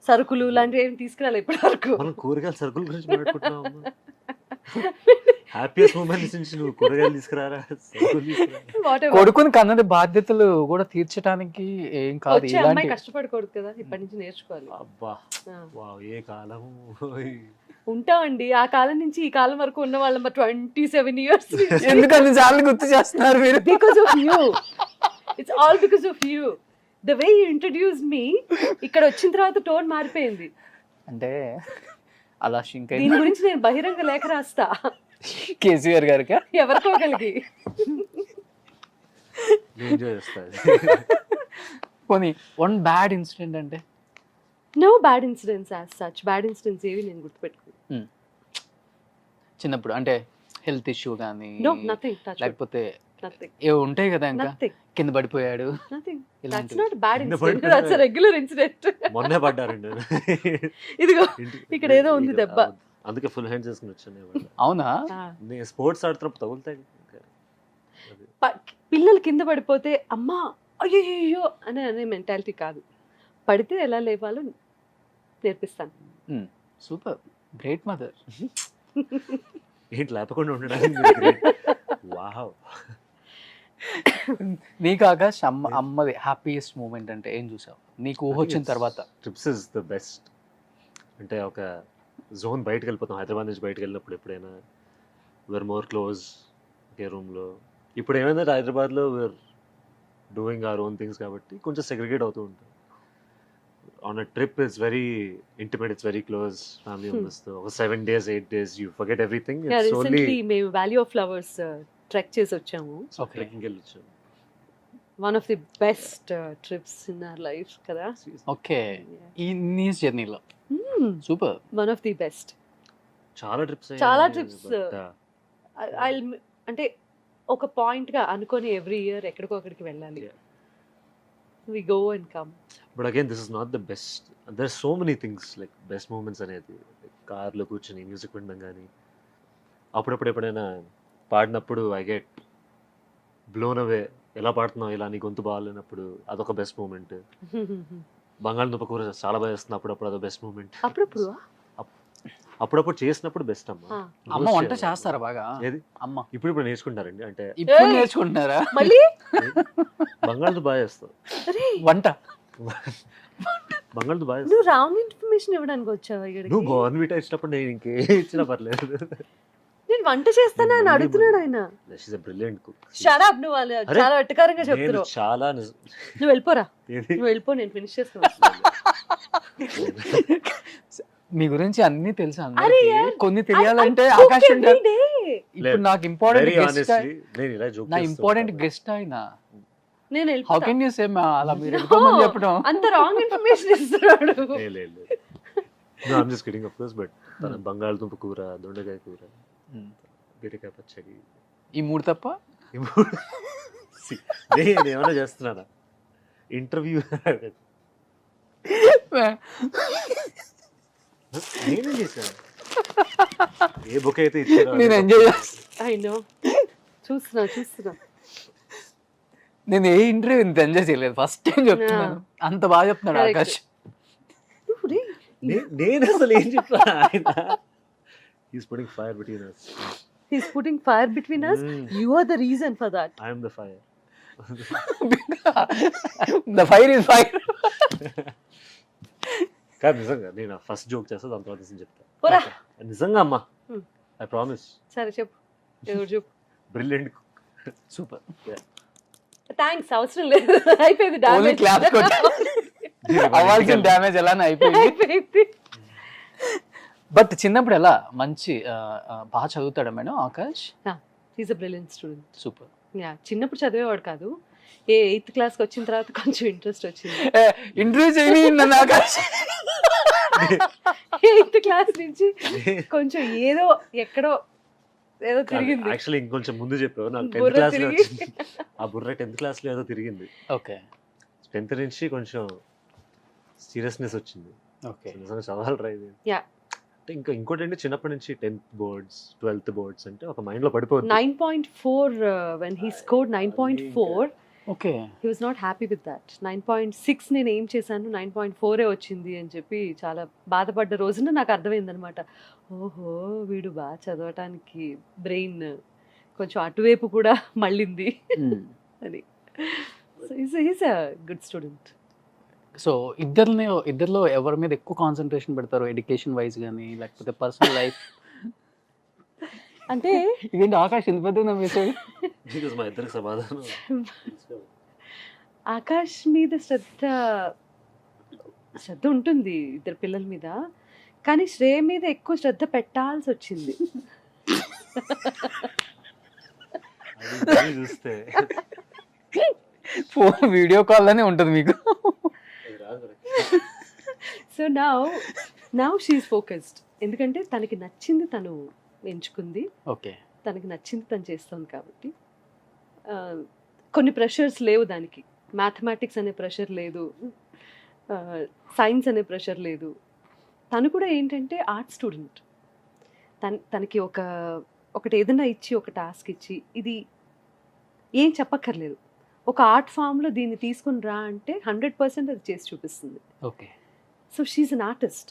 సరుకులు లాంటివి ఏం తీసుకురాలి ఇప్పటి వరకు. మనం కూరగాయల సరుకుల గురించి మాట్లాడుకుంటున్నాం. హ్యాపీయెస్ట్ మూమెంట్స్ నుంచి నువ్వు కూరగాయలు తీసుకురారా, సరుకులు తీసుకురారా. Whatever. కొడుకుని కన్నది బాధ్యతలు కూడా తీర్చడానికి ఏం కాదు. వచ్చే అమ్మాయి ఇలాంటి కష్టపడకూడదు కదా, ఇప్పటి నుంచి నేర్చుకోవాలి. అబ్బా ఆ. వావ్, ఏ కాలము. ఉంటామండి ఆ కాలం నుంచి ఈ కాలం వరకు ఉన్న వాళ్ళం 27 years. ఎందుకు అన్ని సార్లు గుర్తు చేస్తున్నారు మీరు? Because of you. It's all because of you. The way you introduced me, ఇక్కడ వచ్చిన తర్వాత టోన్ మారిపోయింది. అంటే అలా షింక్ దీని అయింది గురించి నేను బహిరంగ లేఖ రాస్తా కేసీఆర్ గారికి. ఎవరికో కలిగి. ఎంజాయ్ చేస్తాను. పోనీ వన్ బ్యాడ్ ఇన్సిడెంట్ అంటే? No bad incidents as such. Bad incidents ఏవి నేను గుర్తుపెట్టుకున్నాను. చిన్నప్పుడు అంటే హెల్త్ ఇష్యూ కానీ No, nothing. Touch wood. లేకపోతే Nothing. ఏవో ఉంటాయి కదా, ఇంకా Nothing. కింద పడిపోయాడు Nothing. That's ఇలాంటివి. not a bad కింద incident. పడిపోయాడు. That's a regular incident. మొన్నే పడ్డారండి. ఇదిగో ఇంటి- ఇక్కడ ఏదో ఉంది దెబ్బ. అందుకే ఫుల్ హ్యాండ్స్ చేసుకుని వచ్చాను. అవునా? నేను స్పోర్ట్స్ ఆడుతున్నప్పుడు తగులుతాయి. పిల్లలు కింద పడిపోతే అమ్మా అయ్యో అనే మెంటాలిటీ కాదు. పడితే ఎలా లేవాలో నేర్పిస్తాను. Super, great mother. ఏంటి లేపకుండా ఉండడానికి. వావ్. నీకు ఆకాష్ అమ్మది హ్యాపీయెస్ట్ మూమెంట్ అంటే ఏం చూసావు నీకు ఊహ వచ్చిన తర్వాత? Trips is the best. అంటే ఒక జోన్ బయటకు వెళ్ళిపోతాం. హైదరాబాద్ నుంచి బయటకు వెళ్ళినప్పుడు ఎప్పుడైనా వీఆర్ మోర్ క్లోజ్ ఒకే రూమ్లో. ఇప్పుడు ఏమైందంటే హైదరాబాద్లో we're doing our own things కాబట్టి కొంచెం సెగ్రిగేట్ అవుతూ ఉంటాం. On a trip it's very intimate, it's very close family మెంబర్స్తో. ఒక 7 days 8 days you forget everything. It's only recently మేము వ్యాలీ ఆఫ్ ఫ్లవర్స్ ట్రెక్ చేసి వచ్చాము. ట్రెక్కింగ్ వెళ్ళి వచ్చాం. One of the best trips in our life కదా. Okay, ఈ నీస్ జర్నీలో super. One of the best. చాలా ట్రిప్స్ చాలా trips. అంటే ఒక పాయింట్ గా అనుకొని ఎవ్రీ ఇయర్ ఎక్కడికో అక్కడికి వెళ్ళాలి. We go and come. But again this is not the best. There so many things like best moments అనేది. కార్లో కూర్చొని మ్యూజిక్ వినడం కానీ, అప్పుడప్పుడు ఎప్పుడైనా పాడినప్పుడు ఐ గెట్ బ్లోన్ అవే. ఎలా పాడుతున్నావు, ఇలా నీ గొంతు బాగాలేనప్పుడు అదొక బెస్ట్ మూమెంట్. బంగాళదుంప కూర చాలా బాగా చేస్తుంది అప్పుడప్పుడు, అదొక బెస్ట్ మూమెంట్. అప్పుడప్పుడు అప్పుడప్పుడు చేసినప్పుడు బెస్ట్ అమ్మ. అమ్మ వంట చేస్తారా బాగా? ఏది అమ్మ ఇప్పుడు నేర్చుకుంటారండి. అంటే ఇప్పుడు ఏయ్! నేర్చుకుంటున్నారా మళ్ళీ బంగాళదుంప బాగా చేస్తావు. అరే వంట? బంగాళదుంప బాగా నువ్వు చేస్తావు. రాంగ్ ఇన్ఫర్మేషన్ ఇవ్వడానికి వచ్చావు ఇక్కడికి. నువ్వు బోర్న్విటా ఇచ్చినప్పుడు నేను ఇంకే ఇచ్చినా పర్లేదు. నేను వంట చేస్తానా అని అడుగుతున్నాడు ఆయన. She's a brilliant cook. Shut up. నువ్వు వాళ్ళు అరే, చాలా వెటకారంగా నేను చెప్తున్నావు. చాలా నువ్వు వెళ్ళిపోరా, ఏది? నువ్వు వెళ్ళిపో, నేను ఫినిష్ చేస్తాను. మీ గురించి అన్ని తెలుసు అరే అందరికీ. యార్, కొన్ని తెలియాలంటే I cook ఆకాశం every day. ఇప్పుడు నాకు ఇంపార్టెంట్ వెరీ గెస్ట్, ఆనెస్ట్లీ నేను ఇలా జోక్ నా ఇంపార్టెంట్ గెస్ట్ ఆయన. నేను హౌ వెళ్ళిపోతా. కెన్ యూ సే అలా మీరు వెళ్ళిపోమని చెప్పడం? అంత రాంగ్ ఇన్ఫర్మేషన్ ఇస్తున్నాడు. I'm just kidding of course. But తన బంగాళదుంప కూర, దొండకాయ కూర, బీరకాయ పచ్చడి, ఈ మూడు తప్ప నేను ఏమైనా చేస్తున్నానా? ఇంటర్వ్యూ నేనేం చేశాను? ఏ బుక్ అయితే ఇచ్చారో నేను ఎంజాయ్ చేస్తాను. ఐ నో, చూస్తున్నా. నేను ఏ ఇంటర్వ్యూ ఇంత ఎంజాయ్ చేయలేదు. ఫస్ట్ టైం చెప్తున్నాను. అంత బాగా చెప్తున్నాడు Correct. ఆకాష్. నేను అసలు ఏం చెప్పా? He's putting fire between us. He's putting fire between us. You are the reason for that. I am the fire. The fire is fire. కాదు నిజంగా నేను ఫస్ట్ జోక్ చేస్తా, దాని తర్వాత నేను చెప్తా. పోరా. నిజంగా అమ్మా, ఐ ప్రామిస్. సరే చెప్పు, ఎవరు చెప్పు. బ్రిలియంట్. సూపర్. థ్యాంక్స్, అవసరం లేదు. అయిపోయింది, ఓన్లీ డామేజ్ క్లాప్స్ కొట్టా. అవ్వాల్సిన డ్యామేజ్ ఎలానే అయిపోయింది. అయిపోయింది. బట్ చిన్నప్పుడు ఎలా మంచి బాగా చదువుతాడా madam Akash? He's a brilliant student. Super. Yeah, చిన్నప్పుడు చదివేవాడు కాదు. 8th క్లాస్కి వచ్చిన తర్వాత కొంచెం ఇంట్రెస్ట్ వచ్చింది. ఇంటర్వ్యూ చేయి నన్ను ఆకాష్. 8th క్లాస్ నుంచి కొంచెం ఏదో ఎక్కడో ఏదో తిరిగింది. యాక్చువల్లీ ఇంకొంచెం ముందు చెప్పావు నాకు. 10th బుర్ర క్లాస్ లో తిరిగి. వచ్చింది. ఆ బుర్ర 10th క్లాస్ లో ఏదో తిరిగింది. ఓకే 10th నుంచి కొంచెం సీరియస్నెస్ వచ్చింది. ఓకే. నిజంగా చదవాలి రా ఇది. Yeah. అంటే ఇంకా ఇంకోటి అంటే చిన్నప్పటి నుంచి 10th boards 12th boards అంటే ఒక మైండ్ లో పడిపోతుంది. 9.4 when he scored 9.4, okay. he was not happy with that. 9.6 నేను ఏం చేశాను, 9.4 వచ్చింది అని చెప్పి చాలా బాధపడ్డ రోజున నాకు అర్థమైంది అనమాట. ఓహో, వీడు బాగా చదవటానికి బ్రెయిన్ కొంచెం అటువైపు కూడా మళ్ళింది అని. So is a good student. So ఇద్దరిలో ఎవరి మీద ఎక్కువ కాన్సన్ట్రేషన్ పెడతారు, ఎడ్యుకేషన్ వైజ్ కానీ లేకపోతే పర్సనల్ లైఫ్? అంటే ఇదేంటి ఆకాష్ ఇంత పెద్ద మెసేజ్? Because మా ఇద్దరికి సమాధానం. ఆకాష్ మీద శ్రద్ధ ఉంటుంది ఇద్దరు పిల్లల మీద, కానీ శ్రేయ మీద ఎక్కువ శ్రద్ధ పెట్టాల్సి వచ్చింది. అది చూస్తే ఫోన్ వీడియో కాల్ లోనే ఉంటుంది మీకు. So now she's focused. ఎందుకంటే తనకి నచ్చింది తను ఎంచుకుంది, ఓకే. తనకి నచ్చింది తను చేస్తుంది కాబట్టి కొన్ని ప్రెషర్స్ లేవు దానికి. మ్యాథమెటిక్స్ అనే ప్రెషర్ లేదు, సైన్స్ అనే ప్రెషర్ లేదు. తను కూడా ఏంటంటే ఆర్ట్ స్టూడెంట్. తనకి ఒకటి ఏదైనా ఇచ్చి, ఒక టాస్క్ ఇచ్చి, ఇది ఏం చెప్పక్కర్లేదు, ఒక ఆర్ట్ ఫామ్లో దీన్ని తీసుకుని రా అంటే 100% అది చేసి చూపిస్తుంది. Okay. So she's an artist.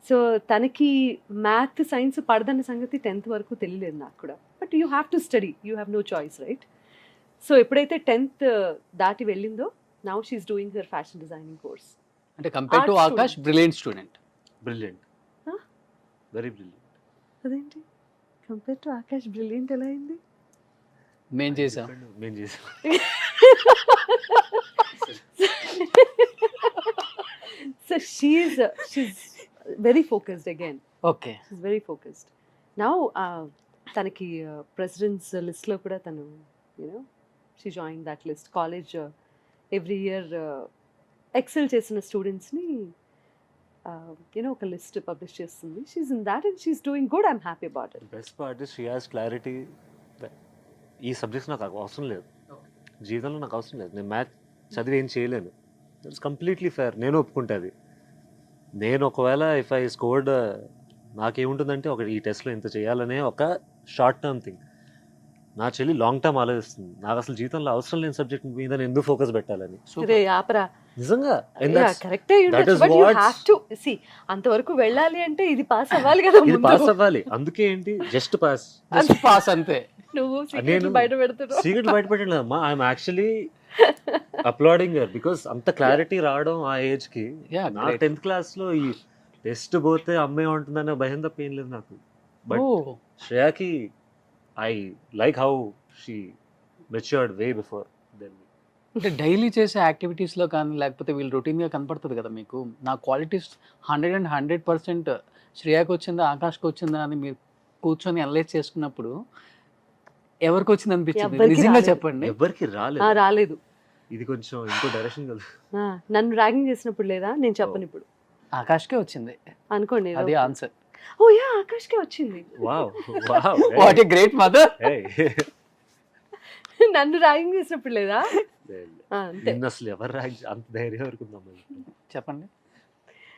So తనకి మ్యాథ్ సైన్స్ పడదన్న సంగతి 10th వరకు తెలియలేదు నాకు కూడా. But you have to study, you have no choice, right? So ఎప్పుడైతే 10th దాటి వెళ్ళిందో, now she's doing her fashion designing course. అంటే compare to Art Akash brilliant student. Brilliant, Huh? Very brilliant. అదేంటి కంపేర్ టు ఆకాష్ బ్రిలియంట్ ఎలా అయింది? మేం చేసాం. మేము చేసాం. So she's very focused again. Okay. She's very focused. Now తనకి ప్రెసిడెంట్స్ లిస్ట్లో కూడా తను she joined that list. College every year excel చేసిన స్టూడెంట్స్ని ఒక లిస్ట్ పబ్లిష్ చేస్తుంది. She's in that and she's doing good. I'm happy about it. Best part is she has clarity. ఈ subjects నాకు అవసరం లేదు, జీవితంలో నాకు అవసరం లేదు, నేను మ్యాథ్స్ చదివి ఏం చేయలేను. It's completely fair. నేను ఒప్పుకుంటుంది. నేను ఒకవేళ ఇఫ్ ఐ స్కోర్డ్, నాకేముంటుందంటే ఈ టెస్ట్లో ఇంత చేయాలనే ఒక షార్ట్ టర్మ్ థింగ్. నా చెల్లి లాంగ్ టర్మ్ ఆలోచిస్తుంది. నాకు అసలు జీవితంలో అవసరం లేని సబ్జెక్ట్ మీద నేను ఎందుకు ఫోకస్ పెట్టాలని. రే ఆపరా, నిజంగా కరెక్టే ఉండొచ్చు, but you have to see అంతవరకు వెళ్ళాలి అంటే ఇది పాస్ అవ్వాలి కదా. ఇది పాస్ అవ్వాలి, అందుకే ఏంటి జస్ట్ పాస్, పాస్ అంతే. నువ్వు నేను సీక్రెట్లు బయట పెడుతున్నావు. సీక్రెట్ బయట పెట్టలేదమ్మా. ఐఎమ్ యాక్చువల్లీ అప్లాడింగ్ హర్ బికాస్ అంత క్లారిటీ రావడం ఆ ఏజ్ కి. Yeah, నా great. 10th క్లాస్ లో ఈ టెస్ట్ పోతే అమ్మాయి ఉంటుందనే భయం తప్ప ఏం లేదు నాకు. బట్ Oh, శ్రేయాకి I like how she matured way before then. అంటే డైలీ చేసే యాక్టివిటీస్లో కానీ లేకపోతే వీళ్ళు రొటీన్గా కనపడుతుంది కదా మీకు. నా క్వాలిటీస్ 100% శ్రేయాకి వచ్చిందా ఆకాష్కి వచ్చిందా అని మీరు కూర్చొని అనలైజ్ చేసుకున్నప్పుడు ఎవరికి వచ్చింది అనిపించింది? ఎవ్వరికీ నిజంగా రాలేదు. చెప్పండి. ఎవరికి రాలేదు. రాలేదు. ఇది కొంచెం ఇంకో డైరెక్షన్ కదా. నన్ను ర్యాగింగ్ చేసినప్పుడు లేదా? నేను చెప్పను ఇప్పుడు ఆకాష్కే వచ్చింది అనుకోండి. అదే ఆన్సర్. ఓ యా, ఆకాష్కే వచ్చింది. Wow wow, what a great mother. నన్ను ర్యాగింగ్ చేసినప్పుడు లేదా? అంతే. నిన్న అసలు ఎవరు ర్యాంక్ అంత ధైర్యం వరకు ఉందమ్మా. చెప్పండి.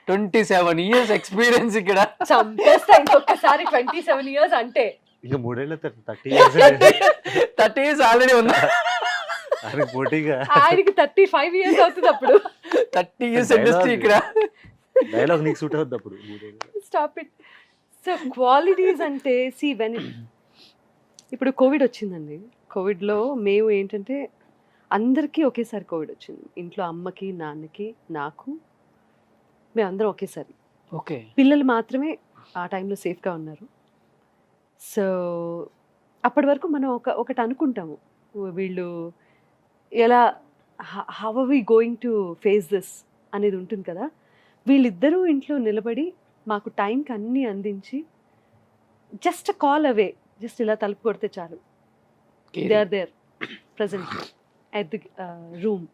27 years ఎక్స్పీరియన్స్ ఇక్కడ. చంపేస్తా ఇంకొకసారి 27 years అంటే. ఇంకా 3 ఏళ్ళ 30 years 30 years ఆల్రెడీ ఉన్నా. ఆయనకు పోటీగా ఆయనకి 35 years అవుతుంది అప్పుడు. 30 years ఇండస్ట్రీ ఇక్కడ. డైలాగ్ నీకు సూట్ అవుతుంది అప్పుడు. 3 ఏళ్ళు. Stop it. సో క్వాలిటీస్ అంటే సి వెన్ ఇప్పుడు కోవిడ్ వచ్చిందండి. కోవిడ్లో మేము ఏంటంటే అందరికీ ఒకేసారి కోవిడ్ వచ్చింది. ఇంట్లో అమ్మకి, నాన్నకి, నాకు, మేమందరం ఒకేసారి. ఓకే. పిల్లలు మాత్రమే ఆ టైంలో సేఫ్గా ఉన్నారు. సో అప్పటి వరకు మనం ఒకటి అనుకుంటాము, వీళ్ళు ఎలా how are we going to face this అనేది ఉంటుంది కదా. వీళ్ళిద్దరూ ఇంట్లో నిలబడి మాకు టైంకి అన్నీ అందించి జస్ట్ కాల్ అవే, జస్ట్ ఇలా తలుపు కొడితే చాలు, they are there present at the room,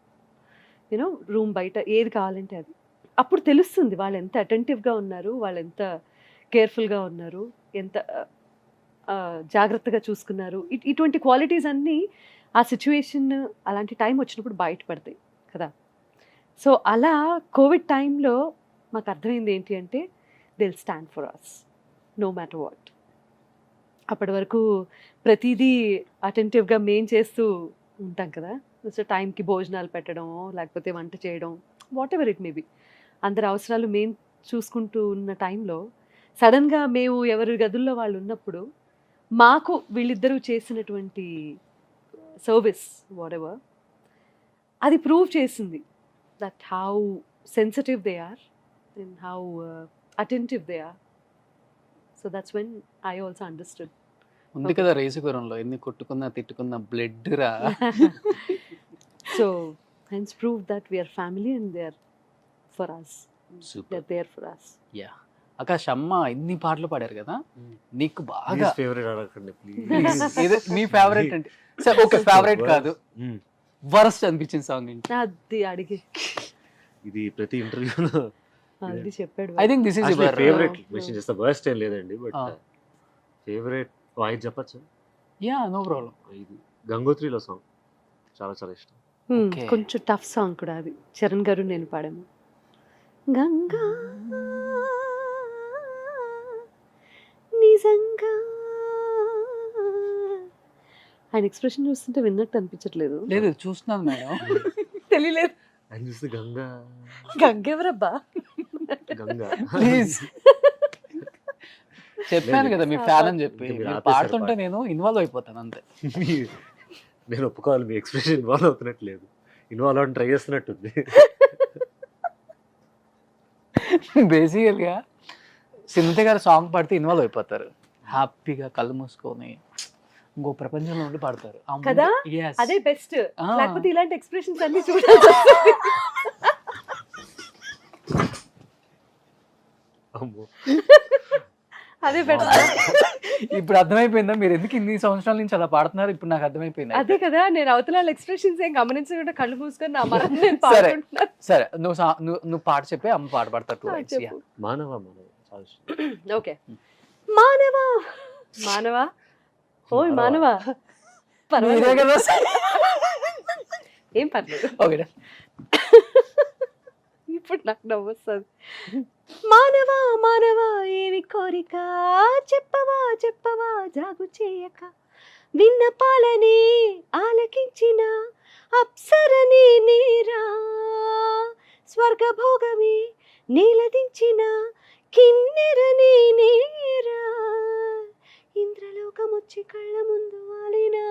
room బయట ఏది కావాలంటే అది. అప్పుడు తెలుస్తుంది వాళ్ళు ఎంత అటెంటివ్గా ఉన్నారు, వాళ్ళు ఎంత కేర్ఫుల్గా ఉన్నారు, ఎంత జాగ్రత్తగా చూసుకున్నారు. ఇటువంటి క్వాలిటీస్ అన్నీ ఆ సిచ్యువేషన్ అలాంటి టైం వచ్చినప్పుడు బయటపడతాయి కదా. సో అలా కోవిడ్ టైంలో మాకు అర్థమైంది ఏంటి అంటే they will stand for us no matter what. అప్పటి వరకు ప్రతిదీ అటెంటివ్గా మేం చేస్తూ ఉంటాం కదా. సో టైంకి భోజనాలు పెట్టడం, లేకపోతే వంట చేయడం, what ever it may be, అందరి అవసరాలు మేము చూసుకుంటూ ఉన్న టైంలో సడన్గా మేము ఎవరి గదుల్లో వాళ్ళు ఉన్నప్పుడు మాకు వీళ్ళిద్దరూ చేసినటువంటి సర్వీస్ వాట్ ఎవర్ అది ప్రూవ్ చేసింది that how sensitive they are and how attentive they are. So that's when I also understood. ఉంది కదా రేసుగురంలో ఎన్ని కొట్టుకున్నా తిట్టుకున్నా బ్లడ్ రా. So hence prove that we are family and they are for us. They super. are there for us. Yeah. Akash అమ్మ ఇన్ని పాటలు పాడారు కదా, నీకు బాగా ఫేవరెట్ అడగండి ప్లీజ్. మీ ఫేవరెట్ అంటే సరే ఓకే ఫేవరెట్ కాదు, వరస్ట్ అనిపించిన సాంగ్ ఏంటి? అది అడిగి ఇది ప్రతి ఇంటర్వ్యూలో ఆల్రెడీ చెప్పాడు. I think this is your favourite mention చేస్తా. వర్స్ట్ ఏం లేదండి, బట్ ఫేవరెట్ వాయిస్ చెప్పచ్చా? Yeah no problem. ఇది గంగోత్రిలో సాంగ్ చాలా చాలా ఇష్టం. Okay. కొంచెం టఫ్ సాంగ్ కూడా అది. చరణ్ గారు నేను పాడాము. గంగా నిజంగా, ఆయన ఎక్స్ప్రెషన్ చూస్తుంటే విన్నట్టు అనిపించట్లేదు. లేదు చూస్తున్నాను మేడం. తెలియలేదు. ఆయన చూస్తే గంగా గంగెవరబ్బా? గంగా ప్లీజ్ చెప్పాను కదా మీ ఫ్యాన్ అని చెప్పి, మీరు మీరు ఆపేశారు పాడుతుంటే పాట. నేను ఇన్వాల్వ్ అయిపోతాను అంతే. నేను ఒప్పుకోవాలి, మీ ఎక్స్ప్రెషన్ ఇన్వాల్వ్ అవుతున్నట్లేదు, ఇన్వాల్వ్ అవ్వడం ట్రై చేస్తున్నట్టుంది. బేసికల్గా సింధు గారు సాంగ్ పాడితే ఇన్వాల్వ్ అయిపోతారు, హ్యాపీగా కళ్ళు మూసుకొని ఇంకో ప్రపంచంలో ఉండి పాడతారు. ఆ కదా? moment- yes. అదే బెస్ట్. ఆ. లేకపోతే ఇలాంటి ఎక్స్ప్రెషన్స్ అన్ని చూడాల్సి వస్తుంది. అమ్మో. అదే బెటర్. ఇప్పుడు అర్థమైపోయిందా మీరు ఎందుకు ఇన్ని సంవత్సరాల నుంచి అలా పాడుతున్నారు? ఇప్పుడు నాకు అర్థమైపోయింది. అదే కదా, నేను అవతల ఎక్స్ప్రెషన్స్ ఏం గమనించకుండా కళ్ళు మూసుకొని నా మనం నేను సరే. పాడుకుంటున్నాను. సరే నువ్వు పాట చెప్పి అమ్మ పాట పాడతారు 2 lines. చెప్పు. మానవ చాలా ఇష్టం. ఓకే. మానవా మానవా ఓయ్ మానవా. మీరే పర్వాలేదు, కదా. ఏం పర్లేదు. ఓకే. ఇప్పుడు నాకు నవ్వు వస్తుంది. మానవా మానవా ఏమి కోరిక, చెప్పవా చెప్పవా జాగు చేయక, విన్నపాలని ఆలకించిన అప్సరని నీరా, స్వర్గభోగమే నీలదించిన కిన్నెరని నీరా, ఇంద్రలోకమొచ్చి కళ్ళ ముందు వాలినా,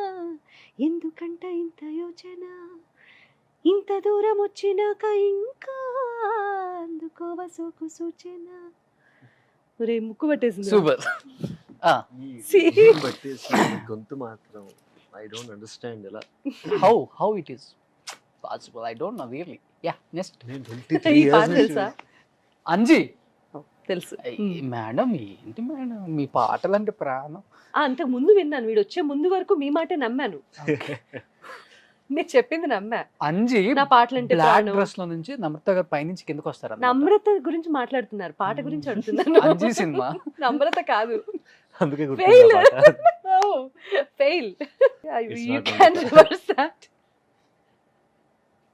ఎందుకంట ఇంత యోచన, ఇంత దూరం వచ్చినాక ఇంకా అందుకోవ సోకు సూచన. ఒరే ముక్కు పట్టేసింది. సూపర్. See? బట్టేసి గొంతు మాత్రం ఐ డోంట్ అండర్స్టాండ్ ఎలా. How it is possible, I don't know really. Yeah next నేను 23 ఈ పాట years తెలుసా? అంజీ. తెలుసు. మేడం ఏంటి మేడం మీ పాటలు అంటే ప్రాణం. అంతకు ముందు విన్నాను, వీడు వచ్చే ముందు వరకు మీ మాటే నమ్మాను. మీరు చెప్పింది నమ్మా. అంజీ నా పాటలు అంటే బ్లాక్ ప్రాణం. డ్రెస్ లో నుంచి నమ్రత గారు పైనుంచి కిందకి వస్తారు. నమ్రత గురించి మాట్లాడుతున్నారు, పాట గురించి అడుగుతున్నాను. అంజీ సినిమా. నమ్రత కాదు. అందుకే Fail. గుర్తుంది. Oh, fail. It's You not can Namrata. reverse that.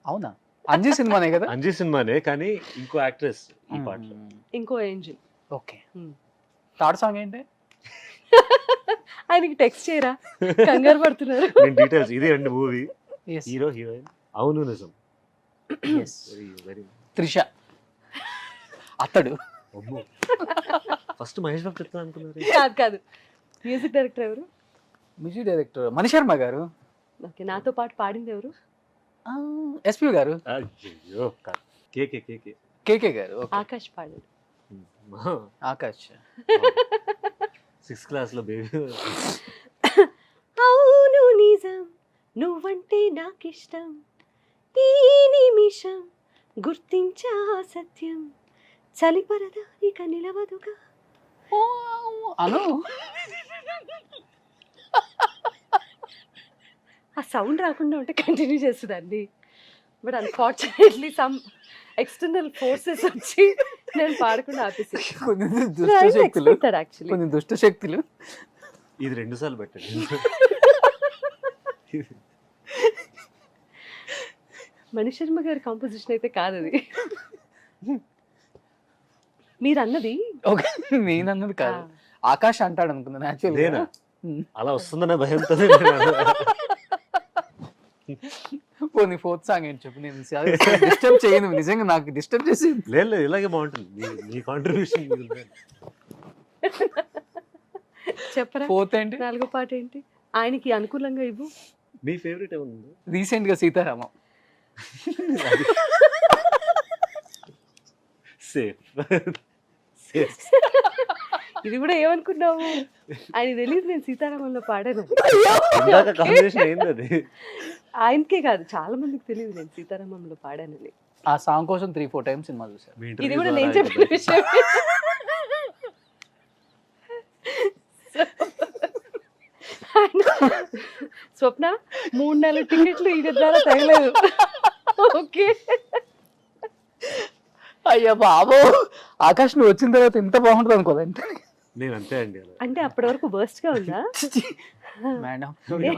అవునా? అంజీ సినిమానే కదా. అంజీ సినిమానే కానీ ఇంకో యాక్ట్రెస్ ఈ పాటలో. ఇంకో angel. Okay. Hmm. Third song ఏంటి? ఆయనకి టెక్స్ట్ చేయరా, కంగారు పడుతున్నారు. నేను డీటెయిల్స్ ఇది అండి మూవీ Yes. హీరో హీరోయిన్ అవును నిజం Yes. Very very. త్రిష అతడు. అమ్మో ఫస్ట్ మహేష్ బాబు చెప్తాను అనుకున్నారు. కాదు కాదు, మ్యూజిక్ డైరెక్టర్ ఎవరు? మ్యూజిక్ డైరెక్టర్ మణిశర్మ గారు. ఓకే, నాతో పాటు పాడింది ఎవరు? ఎస్పీ గారు. అయ్యో కేకే కేకే కేకే గారు. Okay. ఆకాష్ పాడాడు. ఆకాష్. 6th class లో బేబీ. అవును నిజం, నువ్వంటే నాకిష్టం, ఈ నిమిషం గుర్తించా సత్యం, చలిపరదా ఇక నిలవదుగా. అను ఆ సౌండ్ రాకుండా ఉంటే కంటిన్యూ చేస్తుందండి. But unfortunately some external forces వచ్చి నేను పాడకుండా ఆపేసి. కొన్ని దుష్ట శక్తులు, యాక్చువల్లీ కొన్ని దుష్ట శక్తులు. ఇది 2 సార్లు పెట్టండి. మణిశర్మ గారి కాంపోజిషన్ అయితే కాదు అది. మీరు అన్నది. ఓకే. నేను అన్నది కాదు, ఆకాష్ అంటాడు అనుకున్నాను యాక్చువల్లీ. నేనా? అలా వస్తుందనే భయంతో పోనీ 4th సాంగ్ ఏంటి చెప్పు. నేను డిస్టర్బ్ చేయను, నిజంగా నాకు డిస్టర్బ్ చేసి. లేదు ఇలాగే బాగుంటుంది మీ కాంట్రిబ్యూషన్. చెప్పరా 4th ఏంటి? 4వ పాట ఏంటి? ఆయనకి అనుకూలంగా ఇవ్వు. మీ ఫేవరెట్ ఏముంది? రీసెంట్ గా సీతారామం. Safe safe. ఇది కూడా ఏమనుకున్నావు? ఆయన తెలియదు నేను సీతారామంలో పాడాను. ఇందాక కాంబినేషన్ ఏంది అది? ఆయనకే కాదు, చాలా మందికి తెలియదు నేను సీతారామంలో పాడానని. ఆ సాంగ్ కోసం 3-4 టైమ్స్ సినిమా చూసాను. మీ ఇది interview కూడా ద్వారా నేను చెప్పిన విషయం. స్వప్న 3-4 టికెట్లు ఈ ద్వారా తగలేదు. ఓకే. అయ్యా బాబు, ఆకాష్ నువ్వు వచ్చిన తర్వాత ఇంత బాగుంటుంది అనుకోదంటే. నేను అంతే అండి అలా. అంటే అప్పటి వరకు వర్స్ట్ గా ఉందా? మేడం నేను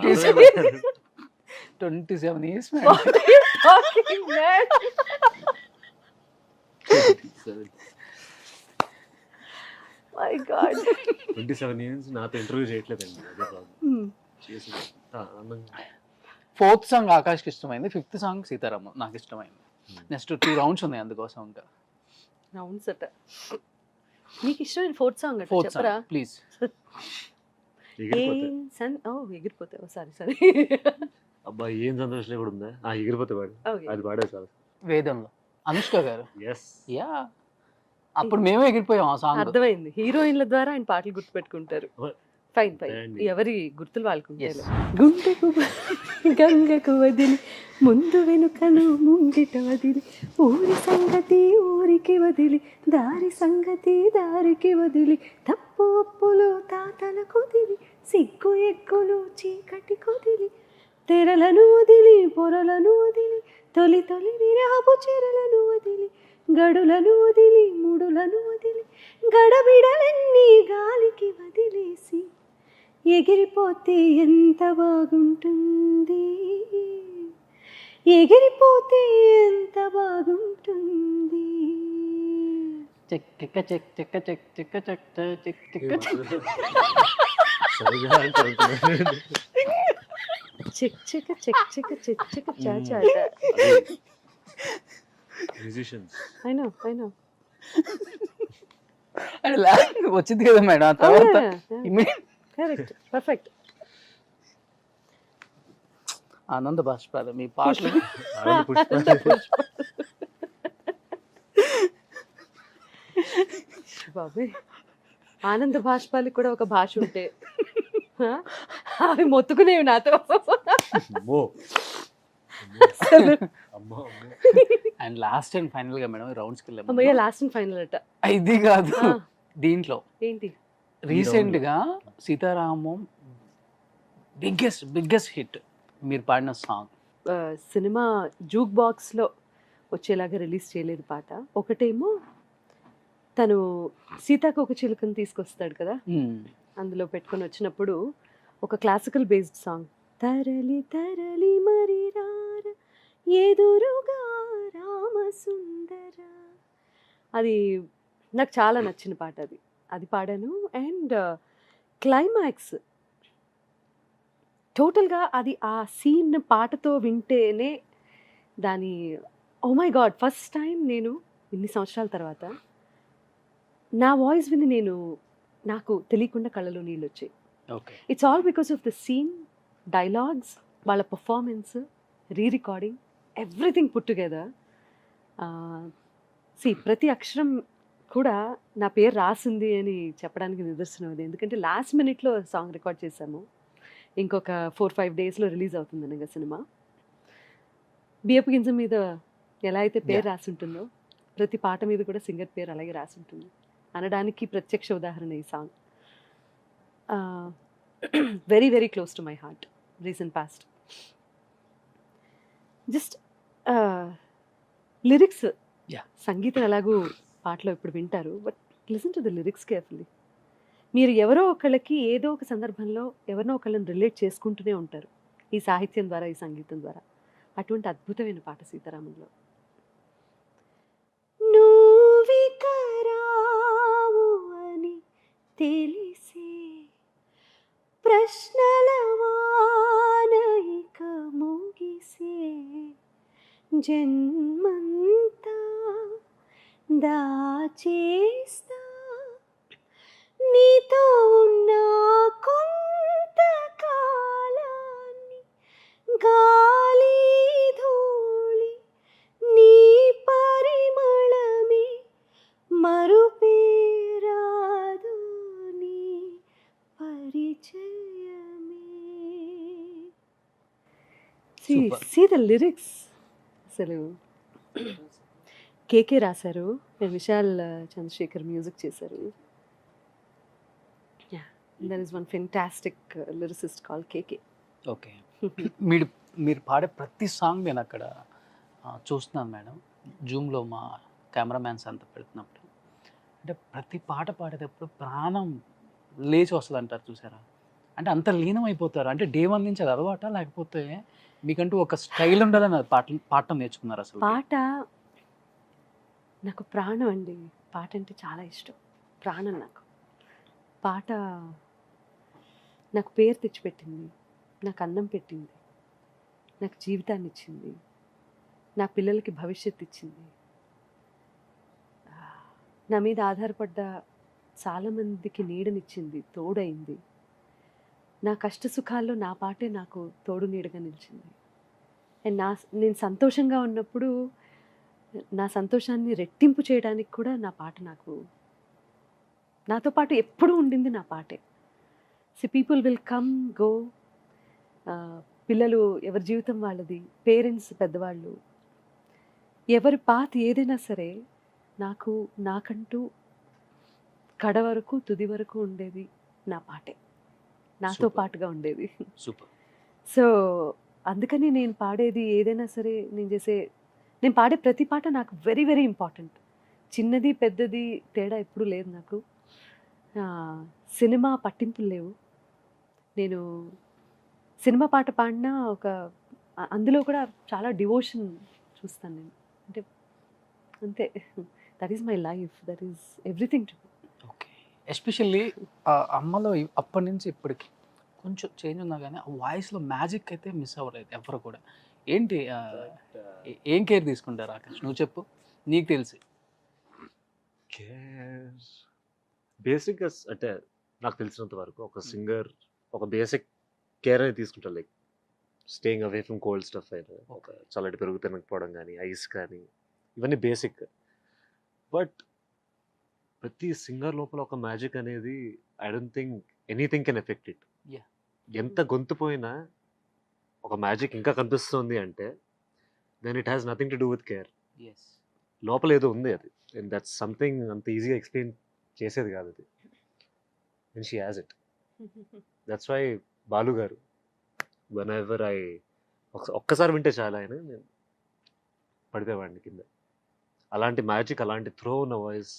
27 years What are you talking, man? My God. 27 years నాతో ఇంటర్వ్యూ చేయట్లేదండి. అదే ప్రాబ్లం. Hmm. చేసి ఆనందంగా. 4th సాంగ్ ఆకాష్కి ఇష్టమైంది, 5th సాంగ్ సీతారామం నాకు ఇష్టమైంది. నెక్స్ట్ 2 రౌండ్స్ ఉన్నాయి అందుకోసం ఇంకా. Rounds అట. నీకు ఇష్టమైన 4th సాంగ్ అట 4th చెప్పరా? Song please. ఎగిరిపోతే ఎగిరిపోతే సారీ అబ్బా ఏం సంతోషం కూడా ఉందా? ఎగిరిపోతే పాడు. అది పాడే చాలు. వేదంలో అనుష్క గారు. ఎస్ యా అప్పుడు మేమే ఎగిరిపోయాం ఆ సాంగ్. అర్థమైంది, హీరోయిన్ల ద్వారా ఆయన పాటలు గుర్తుపెట్టుకుంటారు. ఫైన్ ఫైన్, And- ఎవరి గుర్తులు వాళ్ళకు ఉంటాయి. Yes. గుండెకు గంగకు వదిలి ముందు వెనుకను ముంగిట వదిలి ఊరి సంగతి ఊరికి వదిలి దారి సంగతి దారికి వదిలి తప్పు ఒప్పులు తాతల కుదిలి సిగ్గు ఎగ్గులు చీకటి కుదిలి తెరలను వదిలి పొరలను వదిలి తొలి తొలి విరహపు చెరలను వదిలి గడులను వదిలి ముడులను వదిలి గడబిడలన్నీ గాలికి వదిలేసి ఎగిరిపోతే ఎంత బాగుంటుంది, ఎగిరిపోతే ఎంత బాగుంటుంది. చెక్ చెక్క చెక్ చెక్క చెక్ చెక్క చెక్ చెక్ చెక్క చెక్. సరిగా అంటే అవుతుంది. Check check check check check check చాచా. Musicians. ఐ నో అంటే లాస్ట్ వచ్చింది కదా మేడం, ఆ తర్వాత కరెక్ట్, పర్ఫెక్ట్. ఆనంద బాష్పాలు మీ పాటలు. ఆనంద పుష్పాలు. బాబాయ్, ఆనంద భాష్పాలకి కూడా ఒక భాష ఉంటే హ? అవి మొత్తుకునేవి నాతో. అమ్మో. అసలు అమ్మో అమ్మో. అండ్ లాస్ట్ అండ్ ఫైనల్ గా మేడం రౌండ్స్కి అమ్మయ్య, వెళ్ళాము. లాస్ట్ అండ్ ఫైనల్ అట. ఇది కాదు, ఆ, దీంట్లో ఏంటి? రీసెంట్ గా సీతారామం బిగ్గెస్ట్ హిట్ మీరు పాడిన సాంగ్. సినిమా జూక్ బాక్స్లో వచ్చేలాగా రిలీజ్ చేయలేదు పాట. ఒకటేమో తను సీతాకోక చిలుకను తీసుకొస్తాడు కదా, అందులో పెట్టుకొని వచ్చినప్పుడు ఒక క్లాసికల్ బేస్డ్ సాంగ్, తరలి తరలి మరి రార ఎదురుగా రామసుందర, అది నాకు చాలా నచ్చిన పాట. అది పాడాను. అండ్ క్లైమాక్స్ టోటల్గా అది ఆ సీన్ పాటతో వింటేనే దాని oh my god, first time నేను ఇన్ని సంవత్సరాల తర్వాత నా వాయిస్ విని నాకు తెలియకుండా కళ్ళలో నీళ్ళు వచ్చాయి. Okay. It's all because of the scene, dialogues, వాళ్ళ performance, recording, everything put together. ప్రతి అక్షరం కూడా నా పేరు రాసింది అని చెప్పడానికి నిదర్శనం అది. ఎందుకంటే లాస్ట్ మినిట్లో సాంగ్ రికార్డ్ చేశాము. ఇంకొక 4-5 డేస్లో రిలీజ్ అవుతుంది అనగా సినిమా. బియ్యపు గింజ మీద ఎలా అయితే పేరు రాసి ఉంటుందో ప్రతి పాట మీద కూడా సింగర్ పేరు అలాగే రాసి ఉంటుంది అనడానికి ప్రత్యక్ష ఉదాహరణ ఈ song. Very very close to my heart recent past. Just lyrics, సంగీతం ఎలాగూ పాటలో ఇప్పుడు వింటారు, but listen to the lyrics carefully. మీరు ఎవరో ఒకళ్ళకి ఏదో ఒక సందర్భంలో ఎవరినో ఒకళ్ళని రిలేట్ చేసుకుంటూనే ఉంటారు ఈ సాహిత్యం ద్వారా, ఈ సంగీతం ద్వారా. అటువంటి అద్భుతమైన పాట సీతారామంలో. నువ్విక రావు అని తెలిసే ప్రశ్నల వాన ఇక ముగిసే జన్మంతా దాచేస్తా నీతో ఉన్న కొంతకాలాన్ని గాలి ధూళి నీ పరిమళమే మరుపేరాదు నీ పరిచయమే. Super. See the lyrics. అసలు కేకే రాశారు, విశాల్ చంద్రశేఖర్ మ్యూజిక్ చేశారు. There is one fantastic lyricist call KK. Okay. మీరు పాడే ప్రతి సాంగ్ నేను అక్కడ చూస్తున్నాను మేడం, జూమ్లో మా కెమెరామ్యాన్స్ అంతా పెడుతున్నప్పుడు. అంటే ప్రతి పాట పాడేటప్పుడు ప్రాణం లేచి వస్తుంది అంటారు చూసారా, అంటే అంత లీనం అయిపోతారు. అంటే డే 1 నుంచి అది అలవాట, లేకపోతే మీకంటూ ఒక స్టైల్ ఉండాలని అది పాడటం నేర్చుకున్నారు? అసలు పాట నాకు ప్రాణం అండి. పాట అంటే చాలా ఇష్టం, ప్రాణం నాకు. పాట నాకు పేరు తెచ్చిపెట్టింది, నాకు అన్నం పెట్టింది, నాకు జీవితాన్ని ఇచ్చింది, నా పిల్లలకి భవిష్యత్తు ఇచ్చింది. నా మీద ఆధారపడ్డ చాలామందికి నీడనిచ్చింది, తోడైంది. నా కష్ట సుఖాల్లో నా పాటే నాకు తోడు నీడగా నిలిచింది. అండ్ నేను సంతోషంగా ఉన్నప్పుడు నా సంతోషాన్ని రెట్టింపు చేయడానికి కూడా నా పాట నాతో పాటు ఎప్పుడూ ఉండింది నా పాటే. పీపుల్ విల్ కమ్ గో, పిల్లలు ఎవరి జీవితం వాళ్ళది, పేరెంట్స్ పెద్దవాళ్ళు, ఎవరి పాత ఏదైనా సరే నాకంటూ కడ వరకు తుది వరకు ఉండేది నా పాటే, నాతో Super. పాటుగా ఉండేది. సూపర్. సో అందుకని నేను పాడేది ఏదైనా సరే, నేను పాడే ప్రతి పాట నాకు వెరీ వెరీ ఇంపార్టెంట్. చిన్నది పెద్దది తేడా ఎప్పుడూ లేదు నాకు. సినిమా పట్టింపులు లేవు. నేను సినిమా పాట పాడినా అందులో కూడా చాలా డివోషన్ చూస్తాను నేను. అంటే అంతే, that is my life, that is everything to. Okay. Especially అమ్మలో అప్పటి నుంచి ఇప్పటికి కొంచెం చేంజ్ ఉన్నా కానీ ఆ వాయిస్లో మ్యాజిక్ అయితే మిస్ అవ్వలేదు ఎవరు కూడా. ఏంటి ఏం కేర్ తీసుకుంటారు ఆకాష్? నువ్వు చెప్పు, నీకు తెలిసి. బేసిక్గా అంటే నాకు తెలిసినంత వరకు ఒక సింగర్ ఒక బేసిక్ కేర్ అనేది తీసుకుంటారు. Like staying away from cold stuff అయినా, ఒక చల్లటి పెరుగు తినకపోవడం కానీ, ఐస్ కానీ, ఇవన్నీ బేసిక్. బట్ ప్రతి సింగర్ లోపల ఒక మ్యాజిక్ అనేది I don't think anything can effect it. Yeah. ఎంత గొంతు పోయినా ఒక మ్యాజిక్ ఇంకా కనిపిస్తుంది అంటే then it has nothing to do with care. లోపల ఏదో ఉంది అది, అండ్ దట్స్ సంథింగ్ అంత ఈజీగా ఎక్స్ప్లెయిన్ చేసేది కాదు అది, and she has it. That's why Balu గారు వన్ ఎవర్ ఒక్కసారి వింటే చాలా ఆయన నేను పడిపోయేవాడిని కింద. అలాంటి మ్యాజిక్, అలాంటి థ్రో ఉన్న వాయిస్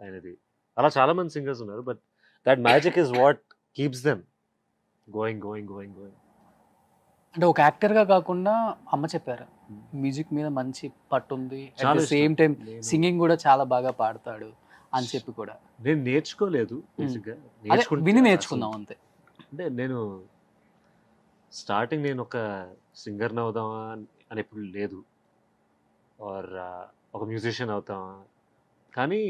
ఆయనది. అలా చాలా మంది సింగర్స్ ఉన్నారు, but that magic is what keeps them going. అంటే ఒక యాక్టర్గా కాకుండా అమ్మ చెప్పారు మ్యూజిక్ మీద మంచి పట్టు ఉంది, చాలా సేమ్ ఇష్టం. టైం నేను- సింగింగ్ కూడా చాలా బాగా పాడతాడు అని చెప్పి కూడా. నేను నేర్చుకోలేదు బేసిక్గా, అదే విని నేర్చుకున్నాం అంతే. అంటే నేను స్టార్టింగ్ నేను ఒక సింగర్ని అవుదామా అని ఎప్పుడు లేదు, ఆర్ ఒక మ్యూజిషియన్ అవుతామా, కానీ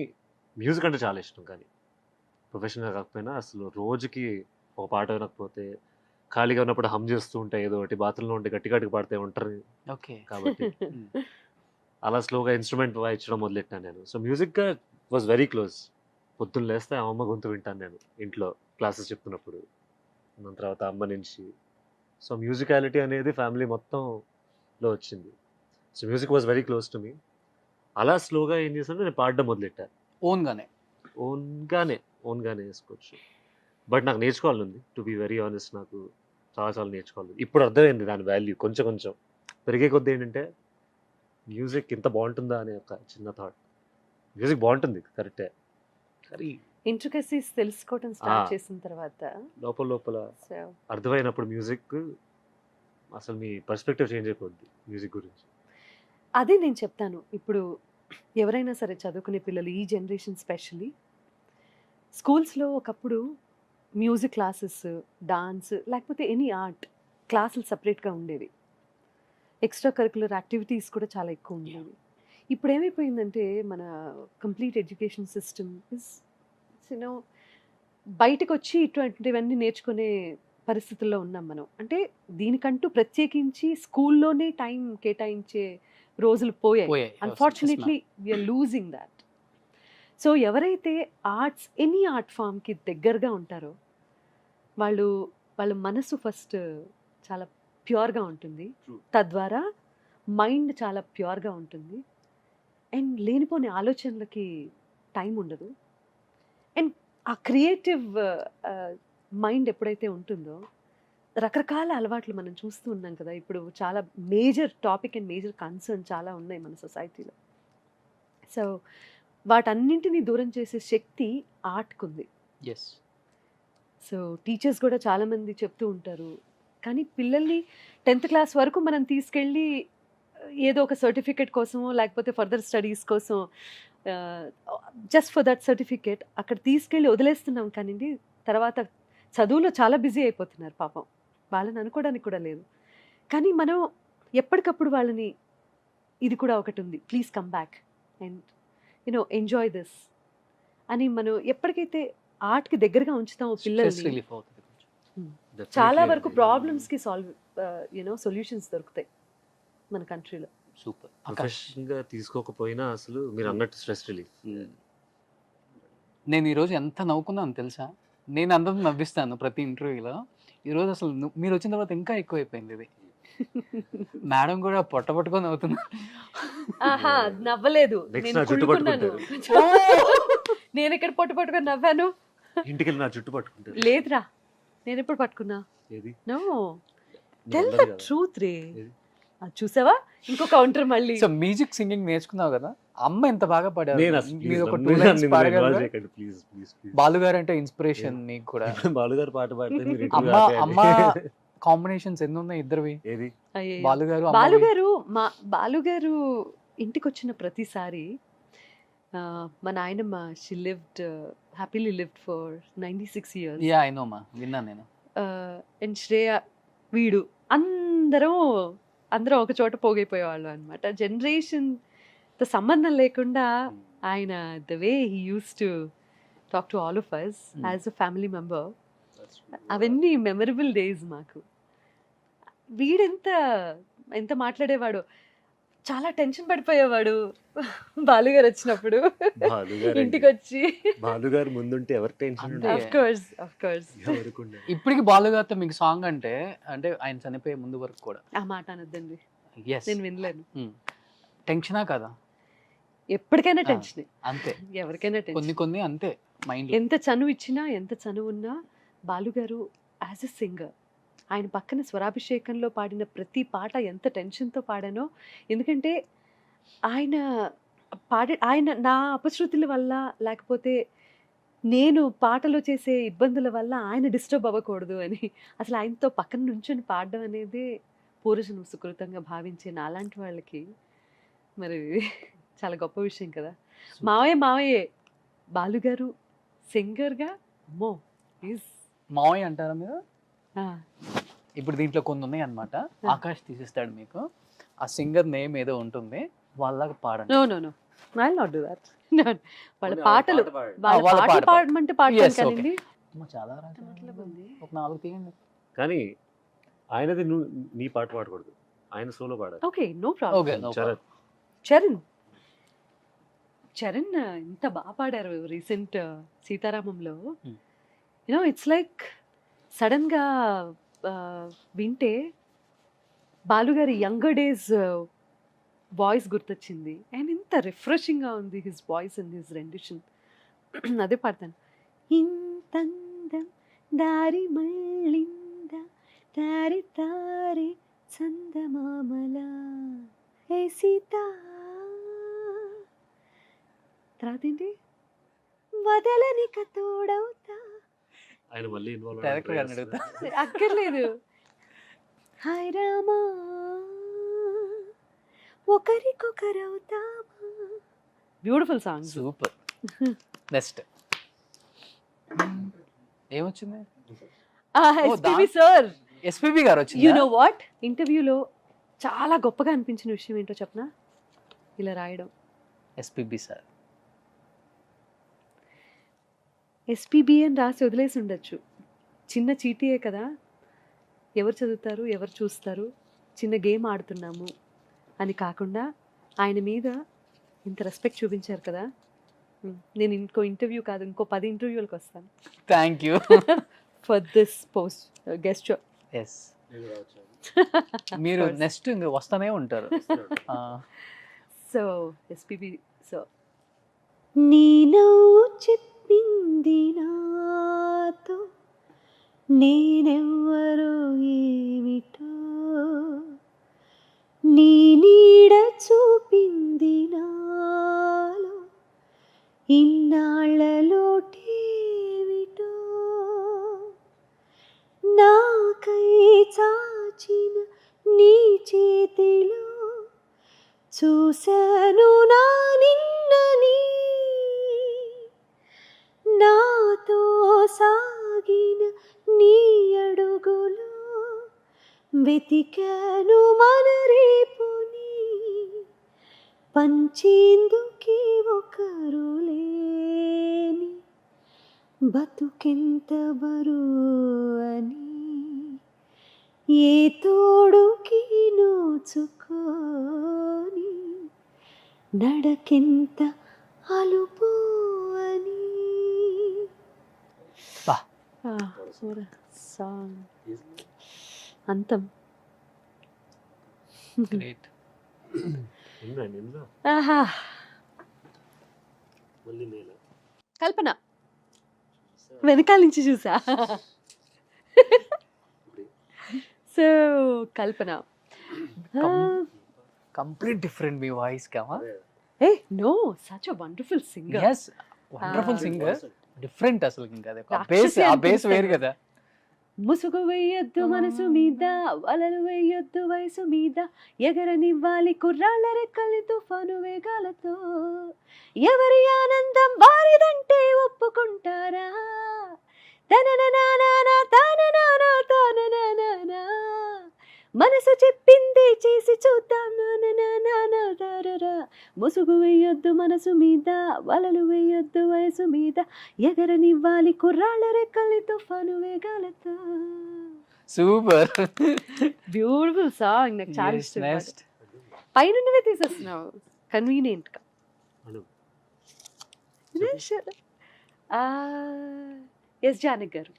మ్యూజిక్ అంటే చాలా ఇష్టం. కానీ ప్రొఫెషనల్గా కాకపోయినా అసలు రోజుకి ఒక పాట వినకపోతే, ఖాళీగా ఉన్నప్పుడు హమ్ చేస్తూ ఉంటాయి ఏదో ఒకటి, బాత్రూంలో ఉంటే గట్టి గట్టిగా పాడితే ఉంటారు ఓకే. కాబట్టి అలా స్లోగా ఇన్స్ట్రుమెంట్ వాయించడం మొదలెట్టాను నేను. సో మ్యూజిక్గా వాజ్ వెరీ క్లోజ్. పొద్దున్న లేస్తే అమ్మ గొంతు వింటాను నేను ఇంట్లో క్లాసెస్ చెప్తున్నప్పుడు, దాని తర్వాత అమ్మ నుంచి. సో మ్యూజికాలిటీ అనేది ఫ్యామిలీ మొత్తంలో వచ్చింది. So music was very close to me. అలా స్లోగా ఏం చేశాను, నేను పాడడం మొదలెట్టాను. ఓన్గానే ఓన్గానే వేసుకోవచ్చు. బట్ నాకు నేర్చుకోవాలని ఉంది, టు బీ వెరీ ఆనెస్ట్. నాకు చాలా నేర్చుకోవాలి. ఇప్పుడు అర్థమైంది దాని వాల్యూ. కొంచెం పెరిగే కొద్దీ ఏంటంటే మ్యూజిక్ ఇంత బాగుంటుందా అనే ఒక చిన్న థాట్. మ్యూజిక్ బాగుంటుంది కరెక్టే, కానీ ఇంట్రికసీస్ తెలుసుకోవడం స్టార్ట్ ఆ. చేసిన తర్వాత లోపల సో అర్థమైనప్పుడు మ్యూజిక్ అసలు మీ పర్స్పెక్టివ్ చేంజ్ అయిపోద్ది మ్యూజిక్ గురించి. అదే నేను చెప్తాను. ఇప్పుడు ఎవరైనా సరే చదువుకునే పిల్లలు, ఈ జనరేషన్ స్పెషల్లీ, స్కూల్స్లో ఒకప్పుడు మ్యూజిక్ క్లాసెస్, డాన్స్, లేకపోతే ఎనీ ఆర్ట్ క్లాసులు సపరేట్గా ఉండేవి. ఎక్స్ట్రా కరికులర్ యాక్టివిటీస్ కూడా చాలా ఎక్కువ ఉండేవి. ఇప్పుడు ఏమైపోయిందంటే మన కంప్లీట్ ఎడ్యుకేషన్ సిస్టమ్ ఇస్ బయటకు వచ్చి ఇటువంటివన్నీ నేర్చుకునే పరిస్థితుల్లో ఉన్నాం మనం. అంటే దీనికంటూ ప్రత్యేకించి స్కూల్లోనే టైం కేటాయించే రోజులు పోయాయి. Unfortunately we're losing that. So ఎవరైతే ఆర్ట్స్, ఎనీ ఆర్ట్ ఫామ్కి దగ్గరగా ఉంటారో వాళ్ళ మనసు ఫస్ట్ చాలా ప్యూర్గా ఉంటుంది. True. తద్వారా మైండ్ చాలా ప్యూర్గా ఉంటుంది. అండ్ లేనిపోని ఆలోచనలకి టైం ఉండదు. అండ్ ఆ క్రియేటివ్ మైండ్ ఎప్పుడైతే ఉంటుందో, రకరకాల అలవాట్లు మనం చూస్తూ ఉన్నాం కదా. ఇప్పుడు చాలా major topic and major concern చాలా ఉన్నాయి మన సొసైటీలో. సో వాటన్నింటినీ దూరం చేసే శక్తి ఆర్ట్కి ఉంది. ఎస్. సో టీచర్స్ కూడా చాలామంది చెప్తూ ఉంటారు, కానీ పిల్లల్ని 10th క్లాస్ వరకు మనం తీసుకెళ్ళి ఏదో ఒక సర్టిఫికేట్ కోసమో లేకపోతే ఫర్దర్ స్టడీస్ కోసం జస్ట్ ఫర్ దట్ సర్టిఫికేట్ అక్కడ తీసుకెళ్ళి వదిలేస్తున్నాం. కానీ తర్వాత చదువులో చాలా బిజీ అయిపోతున్నారు పాపం. వాళ్ళని అనుకోవడానికి కూడా లేదు. కానీ మనం ఎప్పటికప్పుడు వాళ్ళని, ఇది కూడా ఒకటి ఉంది, please come back and enjoy this అని మనం ఎప్పటికైతే ఆర్ట్కి దగ్గరగా ఉంచుతామో పిల్లల్ని, రిలీఫ్ అవుతుంది కొంచెం. చాలా వరకు ప్రాబ్లమ్స్కి సొల్యూషన్స్ దొరుకుతాయి మన కంట్రీలో. సూపర్. ఆకాష్, ప్రొఫెషన్గా తీసుకోకపోయినా అసలు మీరు అన్నట్టు స్ట్రెస్ రిలీఫ్. నేను ఈరోజు ఎంత నవ్వుకున్నాను తెలుసా? నేను అందరిని నవ్విస్తాను ప్రతి ఇంటర్వ్యూలో. ఈరోజు అసలు మీరు వచ్చిన తర్వాత ఇంకా ఎక్కువైపోయింది ఇది. మేడం కూడా పొట్ట పట్టుకొని నవ్వుతున్నారు. ఆహా నవ్వలేదు, Next నేను నా జుట్టు కుళ్ళుకున్నాను. నేను ఇక్కడ పొట్టు పట్టుకొని నవ్వాను? ఇంటికి వెళ్ళి నా జుట్టు పట్టుకుంటారు. లేదురా, నేను ఎప్పుడు పట్టుకున్నా? ఏది నో, నువ్వు టెల్ ద అన్నది కదా. ట్రూత్ రే. ఏది? అది చూసావా, ఇంకో కౌంటర్ మళ్ళీ. సో మ్యూజిక్ సింగింగ్ నేర్చుకున్నావు కదా, అమ్మ ఎంత బాగా పాడారు. నేను అసలు మీరు please ఒక నన్ను 2 lines నన్ను పాడగలరా? involve చేయకండి, please, please, please. బాలుగారు అంటే ఇన్స్పిరేషన్ నీకు కూడా. బాలుగారు పాట పాడితే మీరు అమ్మ interview అమ్మ ఆపేయాలి. కాంబినేషన్స్ ఎన్ని ఉన్నాయి ఇద్దరివి? ఏది అయ్యయ్యో. బాలుగారు బాలుగారు బాలుగారు ఇంటికి వచ్చిన ప్రతిసారి మా నాయనమ్మ she lived happily lived for 96 years. Yeah I know మా, విన్నాను నేను. అండ్ శ్రేయ వీడు అందరం ఒక చోట పోగైపోయేవాళ్ళు అనమాట. జనరేషన్తో సంబంధం లేకుండా ఆయన the way he used to talk to all of us as a family member, అవన్నీ మెమరబుల్ డేస్ మాకు. వీడెంత ఎంత మాట్లాడేవాడు, చాలా టెన్షన్ పడిపోయేవాడు బాలుగారు వచ్చినప్పుడు బాలుగారు ఇంటికి వచ్చి. బాలుగారు ముందుంటే ఎవరి టెన్షన్ అంతే. ఉండదు. ఆఫ్ కోర్స్ ఎవరికి ఉండదు. ఇప్పటికి బాలుగారితో మీకు సాంగ్ అంటే ఆయన చనిపోయే ముందు వరకు కూడా ఆ మాట అనొద్దండి, ఎస్ నేను వినలేను. టెన్షనా కదా? ఎప్పటికైనా టెన్షన్, అంతే, ఎవరికైనా టెన్షన్. కొన్ని అంతే మైండ్. ఎంత చనువు ఇచ్చినా ఎంత చనువు ఉన్నా బాలుగారు యాజ్ ఎ సింగర్, ఆయన పక్కన స్వరాభిషేకంలో పాడిన ప్రతి పాట ఎంత టెన్షన్తో పాడానో. ఎందుకంటే ఆయన నా అపశృతుల వల్ల లేకపోతే నేను పాటలో చేసే ఇబ్బందుల వల్ల ఆయన డిస్టర్బ్ అవ్వకూడదు అని అసలు ఆయనతో పక్కన నుంచొని పాడడం అనేది పూర్వజన్మ సుకృతంగా భావించే నాలాంటి వాళ్ళకి మరి చాలా గొప్ప విషయం కదా. మావయ్యే బాలుగారు సింగర్గా అమ్మో ఈజ్ మావయ్య అంటారా మీరు? ఇప్పుడు దీంట్లో కొన్ని ఉన్నాయి అన్నమాట. ఆకాష్ తీసిస్తాడు మీకు, ఆ సింగర్ నేమ్ ఏదో ఉంటుంది, వాళ్ళగా పాడండి. No I not do that. వాళ్ళ పాటలు వాళ్ళ పాట పాడమంటే పాడతాను Yes, okay. కానీ అమ్మ, చాలా రాశారు. ఒక 4 తీయండి. కానీ ఆయనది నువ్వు నీ పాట పాడకూడదు, ఆయన సోలో పాడాలి. Okay no problem. Okay, no problem. Charan Charan ఇంత బాగా పాడారు రీసెంట్ సీతారామంలో. Hmm. యూనో ఇట్స్ లైక్ సడన్గా వింటే బాలుగారి యంగర్ డేస్ వాయిస్ గుర్తొచ్చింది. అండ్ ఇంత రిఫ్రెషింగ్గా ఉంది his voice and his rendition. అదే పాడతాను. ఇంతందం దారి మళ్ళింద దారి తారి చందమామల ఏ సీత, తర్వాత ఏంటి వదలనిక తోడవుతా. ఆయన మళ్ళీ ఇన్వాల్వ్ Director గారిని అడుగుతా. అక్కర్లేదు. హాయ్ రామా ఒకరికొకరవుతామా. Beautiful song. సూపర్. నెక్స్ట్ ఏమొచ్చింది? ఎస్పీబీ సార్. ఎస్పీబీ గారు యు వచ్చింది. నో వాట్, ఇంటర్వ్యూలో చాలా గొప్పగా అనిపించిన విషయం ఏంటో చెప్పనా? ఇలా రాయడం. ఎస్పీబీ సార్ ఎస్పీబీ అని రాసి వదిలేసి ఉండొచ్చు. చిన్న చీటీయే కదా, ఎవరు చదువుతారు ఎవరు చూస్తారు, చిన్న గేమ్ ఆడుతున్నాము అని కాకుండా ఆయన మీద ఇంత రెస్పెక్ట్ చూపించారు కదా. నేను ఇంకో ఇంటర్వ్యూ కాదు, ఇంకో 10 ఇంటర్వ్యూలకు వస్తాను thank you. For this post guest show. Yes, మీరు నెక్స్ట్ ఇంకా వస్తానే ఉంటారు. సో ఎస్పీబీ సో నేను చెప్పింది నాతో నేనెవ్వరో ఏమిటో, నీ నీడ చూపింది నాలో ఇన్నాళ్ళలోటేమిటో, నాకై చాచిన నీ చేతిలో చూశాను నా నిన్నని, నాతో సాగిన నీ అడుగులో వెతికాను మన రేపుని, పంచేందుకే ఒకరు లేని బతుకెంత బరువని, ఏ తోడుకి నోచుకోని నడకెంత అలుపు అని. బా. సాంగ్ అంతం. గ్రేట్. ఆహా. మళ్ళీ మేలు కల్పన వెనకాల నుంచి చూసా. సో కల్పన కంప్లీట్ డిఫరెంట్ మీ వాయిస్ కామా. ఏ no such a wonderful singer. Yes wonderful singer. Different అసలు ఇంకా అది రాక్షసి బేస్ ఆ బేస్ అనిపిస్తాడు. వేరు కదా. ముసుగు వేయొద్దు మనసు మీద, వలలు వేయొద్దు వయసు మీద, ఎగరనివ్వాలి కుర్రాళ్ళ రెక్కలి తుఫాను వేగాలతో, ఎవరి ఆనందం వారిదంటే ఒప్పుకుంటారా, తనననానా తాననానా తాననానా, మనసు చెప్పింది చేసి చూద్దాం నాననానా తారరా, ముసుగు వేయొద్దు మనసు మీద, వలలు వేయొద్దు వయసు మీద, ఎగరనివ్వాలి కుర్రాళ్ళ రెక్కలి తుఫాను వేగాలతో. సూపర్. బ్యూటిఫుల్ సాంగ్, నాకు చాలా ఇష్టం. నెక్స్ట్ పైనున్నవే తీసేస్తున్నావు కన్వీనియంట్ గా. అను ఎస్ జానక్ గారు.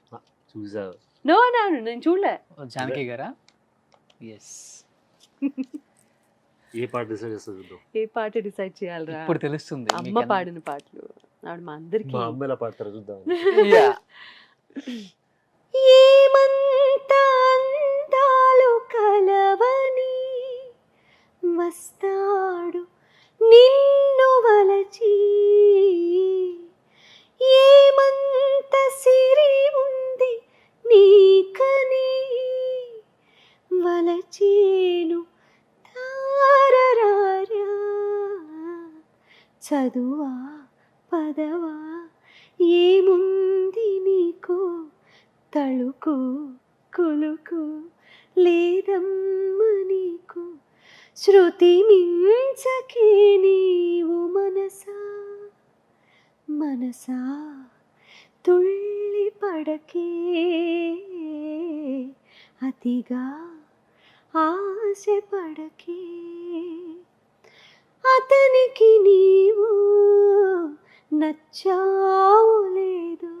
చూసా నో నాను నేను చూడలే. జానకి గారా? ఎస్. ఏ పాట డిసైడ్ చేస్తా చూద్దాం. ఏ పాట డిసైడ్ చేయాలరా? ఇప్పుడు తెలుస్తుంది. అమ్మ పాడిన పాటలు ఆవిడ మా అందరికి. మా అమ్మ ఎలా పాడతారో చూద్దాం. ఏమంత అందాలు కలవని వస్తాడు నిన్ను వలచి, ఏమంత సిరి ఉంది నీకని వలచేను తారరారా, చదువా పదవా ఏముంది నీకు, తళుకు కులుకు లేదమ్మ నీకు, శృతి మించకే నీవు మనసా మనసా, తుళ్ళి పడకే అతిగా ఆశ పడకే, అతనికి నీవు నచ్చావు లేదు,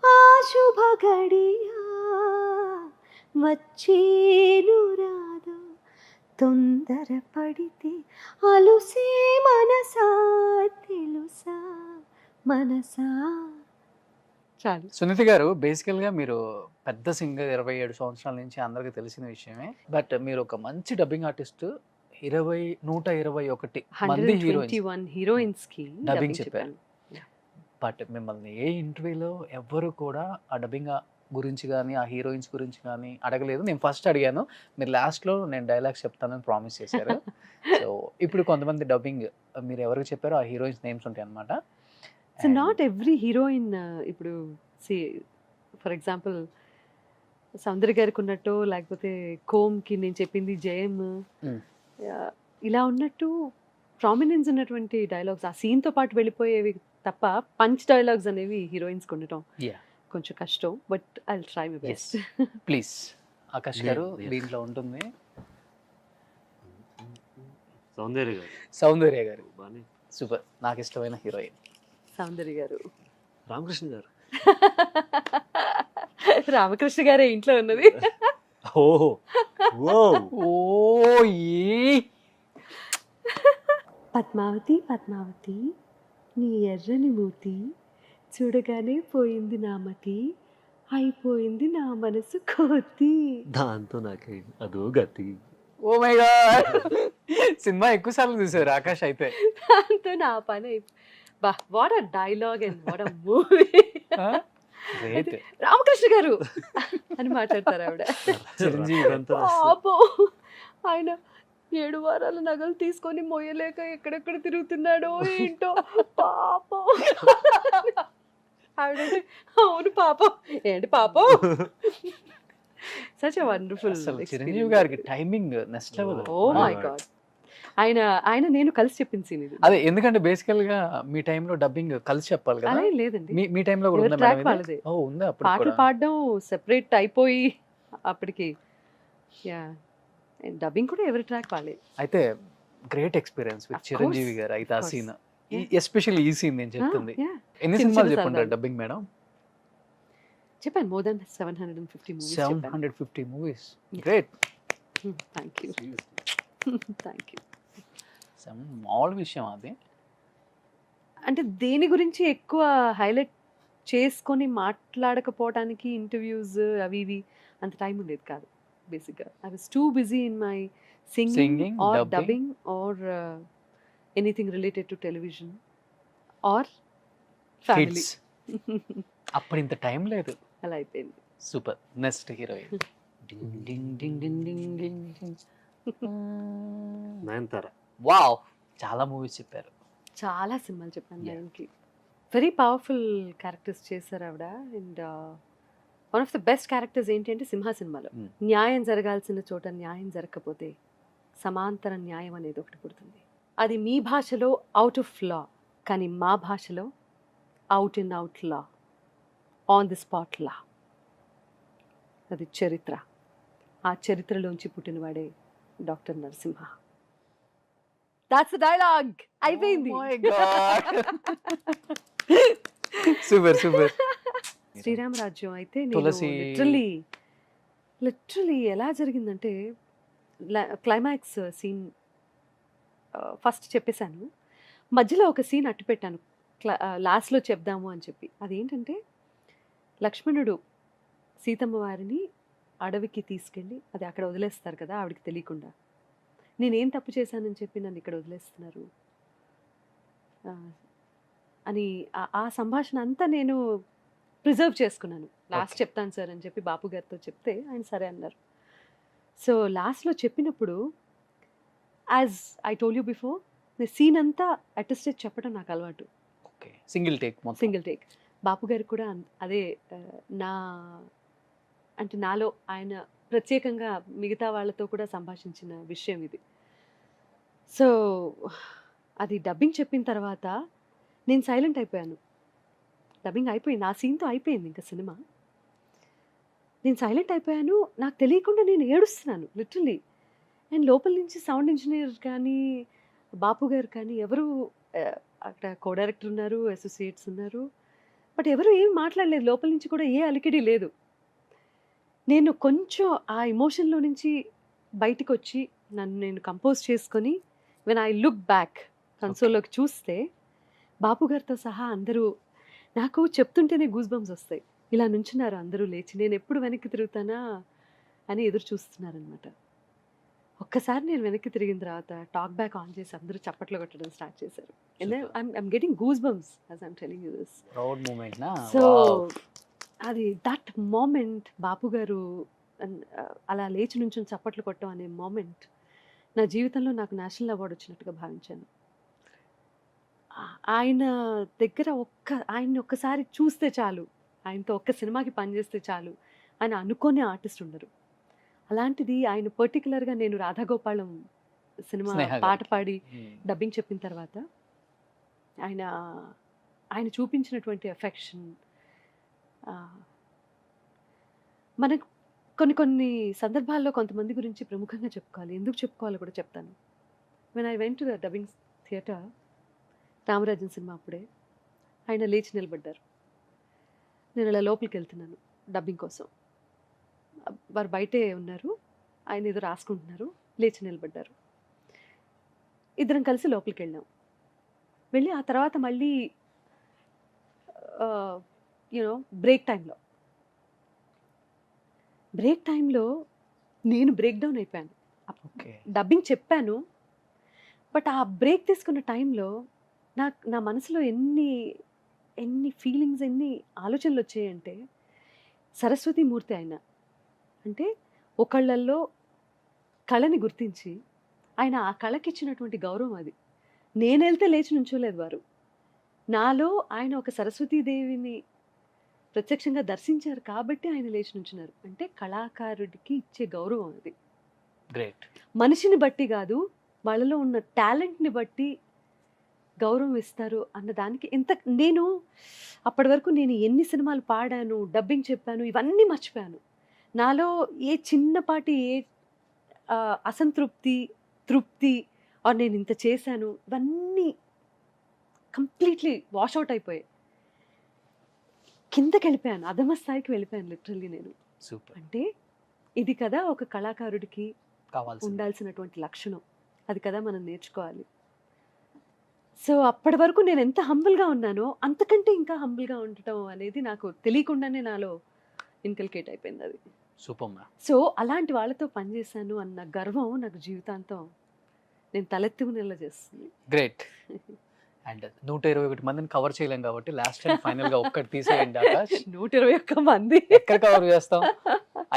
ఆ శుభ గడియా వచ్చేను రాదు, తొందర పడితే అలుసే మనసా తెలుసా మనసా. చాలు. సునీత గారు, బేసికల్ గా మీరు పెద్ద సింగర్, 27 సంవత్సరాల నుంచి అందరికి తెలిసిన విషయమే. బట్ మీరు ఒక మంచి డబ్బింగ్ ఆర్టిస్ట్. 121 మంది 121 హీరోయిన్స్ కి డబ్బింగ్ చెప్పారు. బట్ మిమ్మల్ని ఏ ఇంటర్వ్యూలో ఎవ్వరు కూడా ఆ డబ్బింగ్ గురించి కానీ ఆ హీరోయిన్స్ గురించి కానీ అడగలేదు. నేను ఫస్ట్ అడిగాను, మీరు లాస్ట్లో నేను డైలాగ్స్ చెప్తానని ప్రామిస్ చేశారు. సో ఇప్పుడు కొంతమంది డబ్బింగ్ మీరు ఎవరికి చెప్పారో ఆ హీరోయిన్స్ నేమ్స్ ఉంటాయి అనమాట. సో నాట్ ఎవ్రీ హీరోయిన్, ఇప్పుడు ఫర్ ఎగ్జాంపుల్ సౌందర్య గారికి ఉన్నట్టు, లేకపోతే కోమ్కి నేను చెప్పింది జయం, ఇలా ఉన్నట్టు ప్రామినెన్స్ ఉన్నటువంటి డైలాగ్స్ ఆ సీన్తో పాటు వెళ్ళిపోయేవి తప్ప పంచ్ డైలాగ్స్ అనేవి హీరోయిన్స్ ఉండటం కొంచెం కష్టం. But I will try my best. Please Akash గారు, దీంట్లో ఉంటుంది. సౌందర్య గారు సూపర్, నాకు ఇష్టమైన హీరోయిన్ సౌందర్య గారు. రామకృష్ణ గారు. రామకృష్ణ గారే ఇంట్లో ఉన్నది. ఓహో పద్మావతి పద్మావతి నీ ఎర్రని మూతి చూడగానే పోయింది నా మతి, అయిపోయింది నా మనసు కోతి, దాంతో నాకే అదో గతి. ఓ మై గాడ్, సినిమా ఎక్కువ సార్లు చూసారు ఆకాష్ అయితే. దాంతో నా పని బా, what a dialogue and what a movie. Ramakrishna గారు అని మాట్లాడతారు ఆవిడ. పాపం ఆయన 7 వారాల నగలు తీసుకొని మోయలేక ఎక్కడెక్కడ తిరుగుతున్నాడో ఏంటో పాపం. ఆవిడ అవును పాపం, ఏంటి పాపం. Such a wonderful. చిరంజీవి గారికి timing next level. Oh my god. ఆయన నేను కలిసి చెప్పింది సీన్ ఇది. అదే, ఎందుకంటే బేసికల్ గా మీ టైంలో డబ్బింగ్ కలిసి చెప్పాలి కదా. అలా లేదండి, మీ టైంలో కూడా ఉందా ట్రాక్ మేడం ఇది? వాళ్ళదే. ఓ ఉందా? అప్పుడు పాటలు కూడా పాడడం సెపరేట్ అయిపోయి అప్పటికి. యా, డబ్బింగ్ కూడా ఎవరి ట్రాక్ వాళ్ళే. అయితే great experience with Of Chiranjeevi course, గారు అయితే ఆ of సీన్ Yeah. ఎస్పెషల్లీ ఈ సీన్ నేను చెప్తుంది Yeah. ఎన్ని చిన్న సినిమాలు చిన్న చెప్పుంటారు సరదాలు. Dubbing madam? చెప్పాను మోర్ దెన్ 750 మూవీస్ చెప్పాను. 750 movies. Yeah. Great. Thank you thank you. మామూలు విషయం అది. అంటే దేని గురించి ఎక్కువ హైలైట్ చేసుకొని మాట్లాడకపోవడానికి ఇంటర్వ్యూస్ అవి ఇవి అంత టైం ఉండేది కాదు బేసిక్గా. I was too busy in my Singing, singing or dubbing. Dubbing or anything related to television or family. Kids. అప్పుడు ఇంత టైం లేదు. అలా అయిపోయింది. Super. Next heroine. Ding ding ding ding ding ding ding. Nayanthara. Wow, చాలా movies చెప్పారు. చాలా సినిమాలు చెప్పాను Yeah. దానికి. వెరీ పవర్ఫుల్ క్యారెక్టర్స్ చేశారు ఆవిడ. And one of the best characters ఏంటి అంటే సింహ సినిమాలో Hmm. న్యాయం జరగాల్సిన చోట న్యాయం జరగకపోతే సమాంతర న్యాయం అనేది ఒకటి పుడుతుంది. అది మీ భాషలో అవుట్ ఆఫ్ లా, కానీ మా భాషలో అవుట్ ఇన్ అవుట్ లా, ఆన్ ది స్పాట్ లా. అది చరిత్ర. ఆ చరిత్రలోంచి పుట్టినవాడే డాక్టర్ నరసింహ. That's dialogue. అయిపోయింది. Super super. శ్రీరామ రాజ్యం అయితే తులసి. లిటరలీ ఎలా జరిగిందంటే క్లైమాక్స్ సీన్ ఫస్ట్ చెప్పేశాను, మధ్యలో ఒక సీన్ అట్టు పెట్టాను లాస్ట్లో చెప్దాము అని చెప్పి. అదేంటంటే లక్ష్మణుడు సీతమ్మ వారిని అడవికి తీసుకెళ్ళి అది అక్కడ వదిలేస్తారు కదా ఆవిడకి తెలియకుండా. నేనేం తప్పు చేశానని చెప్పి నన్ను ఇక్కడ వదిలేస్తున్నారు అని ఆ సంభాషణ అంతా నేను ప్రిజర్వ్ చేసుకున్నాను. Last Okay. చెప్తాను సార్ అని చెప్పి బాపు గారితో చెప్తే ఆయన సరే అన్నారు. సో లాస్ట్లో చెప్పినప్పుడు as I told you before, scene అంతా అట్ స్టేజ్ చెప్పడం నాకు అలవాటు. ఓకే, సింగిల్ టేక్ మొత్తం. Single take. బాపు గారికి కూడా అదే నా అంటే నాలో ఆయన ప్రత్యేకంగా మిగతా వాళ్ళతో కూడా సంభాషించిన విషయం ఇది. సో అది డబ్బింగ్ చెప్పిన తర్వాత నేను సైలెంట్ అయిపోయాను. డబ్బింగ్ అయిపోయింది, ఆ సీన్తో అయిపోయింది ఇంకా సినిమా. నేను సైలెంట్ అయిపోయాను, నాకు తెలియకుండా నేను ఏడుస్తున్నాను లిటరలీ. అండ్ లోపల నుంచి సౌండ్ ఇంజనీర్ కానీ బాపు గారు కానీ ఎవరు అక్కడ కో డైరెక్టర్ ఉన్నారు, అసోసియేట్స్ ఉన్నారు, బట్ ఎవరు ఏం మాట్లాడలేదు. లోపల నుంచి కూడా ఏ అలికిడి లేదు. నేను కొంచెం ఆ ఎమోషన్లో నుంచి బయటికి వచ్చి నన్ను నేను కంపోజ్ చేసుకొని వెన్ ఐ లుక్ బ్యాక్ కన్సోల్లోకి చూస్తే బాపు గారితో సహా అందరూ నాకు చెప్తుంటేనే గూస్ బంప్స్ వస్తాయి. ఇలా నుంచున్నారు అందరూ లేచి, నేను ఎప్పుడు వెనక్కి తిరుగుతానా అని ఎదురు చూస్తున్నారనమాట. ఒక్కసారి నేను వెనక్కి తిరిగిన తర్వాత టాక్ బ్యాక్ ఆన్ చేసి అందరూ చప్పట్లు కొట్టడం స్టార్ట్ చేశారు. I'm getting goose bumps as I'm telling you this. Proud moment నా. సో అది దట్ మూమెంట్ బాపు గారు అలా లేచి నుంచుని చప్పట్లు కొట్టడం అనే మూమెంట్ నా జీవితంలో నాకు నేషనల్ అవార్డు వచ్చినట్టుగా భావించాను. ఆయన దగ్గర ఆయన్ని ఒక్కసారి చూస్తే చాలు, ఆయనతో ఒక్క సినిమాకి పనిచేస్తే చాలు అని అనుకోని ఆర్టిస్ట్ ఉండరు. అలాంటిది ఆయన పర్టికులర్గా నేను రాధాగోపాలం సినిమా స్నేహ గారికి. పాట పాడి డబ్బింగ్ చెప్పిన తర్వాత ఆయన చూపించినటువంటి ఎఫెక్షన్, మనకు కొన్ని సందర్భాల్లో కొంతమంది గురించి ప్రముఖంగా చెప్పుకోవాలి, ఎందుకు చెప్పుకోవాలో కూడా చెప్తాను. When I went to the dubbing theatre, Ramarajan cinema అప్పుడే, ఆయన లేచి నిలబడ్డారు. నేను అలా లోపలికి వెళ్తున్నాను డబ్బింగ్ కోసం, వారు బయటే ఉన్నారు, ఆయన ఏదో రాసుకుంటున్నారు, లేచి నిలబడ్డారు. ఇద్దరం కలిసి లోపలికి వెళ్ళాం. వెళ్ళి ఆ తర్వాత మళ్ళీ బ్రేక్ టైంలో నేను బ్రేక్ డౌన్ అయిపోయాను. ఓకే. డబ్బింగ్ చెప్పాను, బట్ ఆ బ్రేక్ తీసుకున్న టైంలో నా మనసులో ఎన్ని ఫీలింగ్స్, ఎన్ని ఆలోచనలు వచ్చాయంటే, సరస్వతి మూర్తి ఆయన అంటే ఒకళ్ళల్లో కళని గుర్తించి ఆయన ఆ కళకి ఇచ్చినటువంటి గౌరవం అది. నేను వెళ్తే లేచి నుంచోలేదు వారు, నాలో ఆయన ఒక సరస్వతీదేవిని ప్రత్యక్షంగా దర్శించారు కాబట్టి ఆయన లేచి నుంచున్నారు. అంటే కళాకారుడికి ఇచ్చే గౌరవం అది. గ్రేట్. మనిషిని బట్టి కాదు, వాళ్ళలో ఉన్న టాలెంట్ని బట్టి గౌరవం ఇస్తారు అన్న దానికి నేను అప్పటి వరకు నేను ఎన్ని సినిమాలు పాడాను, డబ్బింగ్ చెప్పాను, ఇవన్నీ మర్చిపోయాను. నాలో ఏ చిన్నపాటి అసంతృప్తి, తృప్తి, ఆర్ నేను ఇంత చేశాను, ఇవన్నీ కంప్లీట్లీ వాష్అవుట్ అయిపోయాయి. కిందకి వెళ్ళిపోయాను, అధమ స్థాయికి వెళ్ళిపోయాను లిటరల్లీ నేను. సూపర్ అంటే ఇది కదా ఒక కళాకారుడికి కావాల్సింది. ఉండాల్సినటువంటి లక్షణం, అది కదా మనం నేర్చుకోవాలి. సో అప్పటి వరకు నేను ఎంత హంబుల్గా ఉన్నానో అంతకంటే ఇంకా హంబుల్గా ఉండటం అనేది నాకు తెలియకుండానే నాలో ఇన్కల్కేట్ అయిపోయింది అది. Super ma'am. సో అలాంటి వాళ్ళతో పనిచేశాను అన్న గర్వం నాకు జీవితాంతం నేను తలెత్తుకునేలా చేస్తుంది. గ్రేట్. అండ్ 121 మందిని కవర్ చేయలేం కాబట్టి లాస్ట్ టైం ఫైనల్ గా ఒక్కటి తీసేయండి ఆకాష్. 121 మంది ఎక్కడ కవర్ చేస్తాం?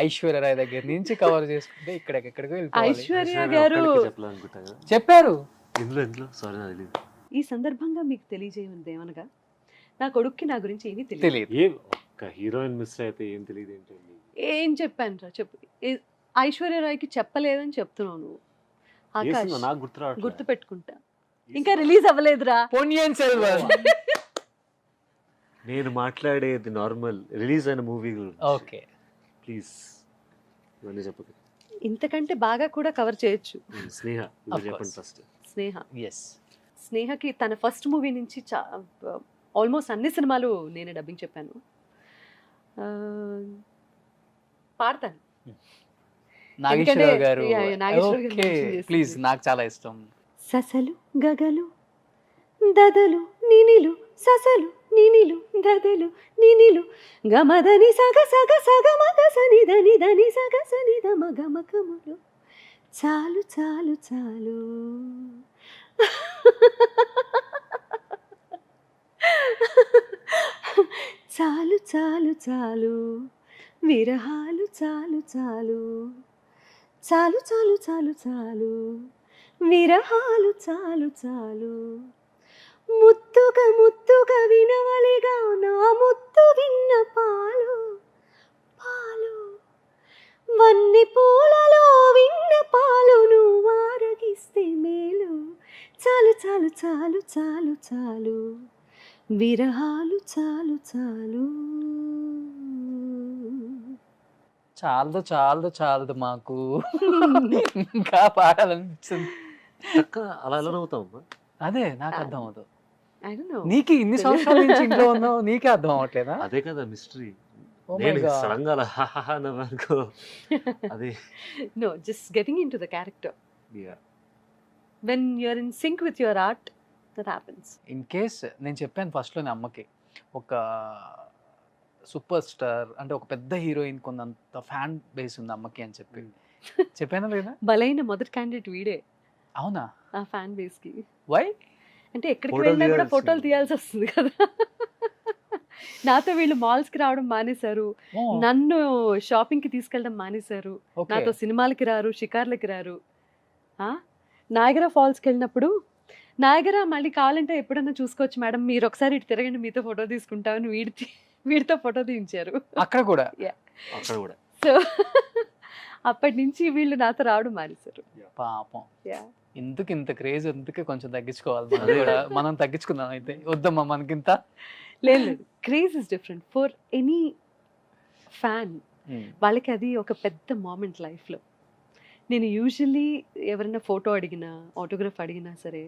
ఐశ్వర్య రాయ్ దగ్గర నుంచి కవర్ చేసుకుంటే ఎక్కడికో వెళ్ళిపోవాలి. ఐశ్వర్య గారు చెప్పాలనుకుంటా కదా చెప్పారు ఇందులో సారీ నాకు తెలియదు. ఈ సందర్భంగా మీకు తెలియజేయమంది ఏమనగా, నా కొడుక్కి నా గురించి ఏమీ తెలియదు. తెలియదు. ఏం ఒక్క హీరోయిన్ మిస్ అయితే ఏం తెలియదు ఏంటండి? ఏం చెప్పాను రా చెప్పు. ఐశ్వర్య రాయ్కి చెప్పలేదని చెప్తున్నావు నువ్వు. ఆకాష్ చేసిందా? నాకు గుర్తు రావట్లేదు. గుర్తు పెట్టుకుంటా, ఇంకా రిలీజ్ అవ్వలేదురా. పొన్నియిన్ సెల్వన్. నేను మాట్లాడేది నార్మల్ రిలీజ్ అయిన మూవీ ఓకే ప్లీజ్ ఇవన్నీ చెప్పదు. ఇంతకంటే బాగా కూడా కవర్ చేయొచ్చు. స్నేహ Of చెప్పండి course. ఫస్ట్. స్నేహ ఎస్. స్నేహకి తన ఫస్ట్ మూవీ నుంచి ఆల్మోస్ట్ అన్ని సినిమాలు నేనే డబ్బింగ్ చెప్పాను. పాడతాను. నాగేశ్వరరావు గారు. Yeah, yeah, నాగేశ్వరరావు గారు ఓకే mention చేసింది. ప్లీజ్, నాకు చాలా ఇష్టం. ససలు గగలు దదలు నినిలు, ససలు నినిలు దదలు నినిలు, గమదని సగ సగ సగ మగ సని దని దని సగ సని ద మగ మగములు, చాలు చాలు చాలు. చాలు చాలు చాలు విరహాలు, చాలు చాలు చాలు చాలు చాలు చాలు విరహాలు, చాలు చాలు. ముత్తుగా ముత్తుగా వినవలిగా నా ముత్తు విన్న పాలు పాలు, వన్ని పూలలో విన్న పాలు నువ్వు ఆరగిస్తే మేలు, చాలు చాలు చాలు చాలు చాలు విరహాలు, చాలు చాలు. చాలదు చాలదు చాలదు మాకు ఇంకా పాడాలనిపిస్తుంది. చక్క అలా ఎలా నవ్వుతాం అమ్మా? అదే నాకు అర్థం అవుతుంది. I don't know. నీకు ఇన్ని సంవత్సరాల నుంచి ఇంట్లో ఉన్నావు, నీకే అర్థం అవ్వట్లేదా? అదే కదా మిస్టరీ. Oh my నేను God. సడన్ గా అలా హాహా నవ్వనుకో. అదే No, just getting into the character. yeah. When you're in sync with your art, that happens. In case నేను చెప్పాను ఫస్ట్లోనే అమ్మకి, ఒక సూపర్ స్టార్ అంటే ఒక పెద్ద హీరోయిన్ కొంత ఫ్యాన్ బేస్ ఉంది అమ్మకి అని చెప్పి చెప్పానా లేదా? బలైన మొదటి క్యాండిడేట్ వీడే అవునా? ఆ ఫ్యాన్ బేస్ కి. వై? అంటే ఎక్కడికి Photo వెళ్ళినా కూడా తీయాల్సింది. ఫోటోలు తీయాల్సి వస్తుంది కదా. నాతో వీళ్ళు మాల్స్ కి రావడం మానేశారు, నన్ను షాపింగ్ కి తీసుకెళ్ళడం మానేశారు, నాతో సినిమాలకి రారు, షికార్లకి రారు. నాయగరా ఫాల్స్కి వెళ్ళినప్పుడు, నాయగరా మళ్ళీ కావాలంటే ఎప్పుడన్నా చూసుకోవచ్చు మేడం, మీరు ఒకసారి ఇటు తిరగండి మీతో ఫోటో తీసుకుంటామని వీడితో ఫోటో తీయించారు. అక్కడ కూడా అక్కడ కూడా సో అప్పటి నుంచి వీళ్ళు నాతో రావడం మానేశారు. పాపం. Yeah. ఎందుకు ఇంత క్రేజ్? ఎందుకే కొంచెం తగ్గించుకోవాలి మనం కూడా. మనం తగ్గించుకుందాం అయితే. వద్దమ్మా మనకింత. లేదు, craze is different for any fan. వాళ్ళకి అది ఒక పెద్ద మూమెంట్ లైఫ్లో. నేను యూజువల్లీ ఎవరైనా ఫోటో అడిగినా, ఆటోగ్రాఫ్ అడిగినా సరే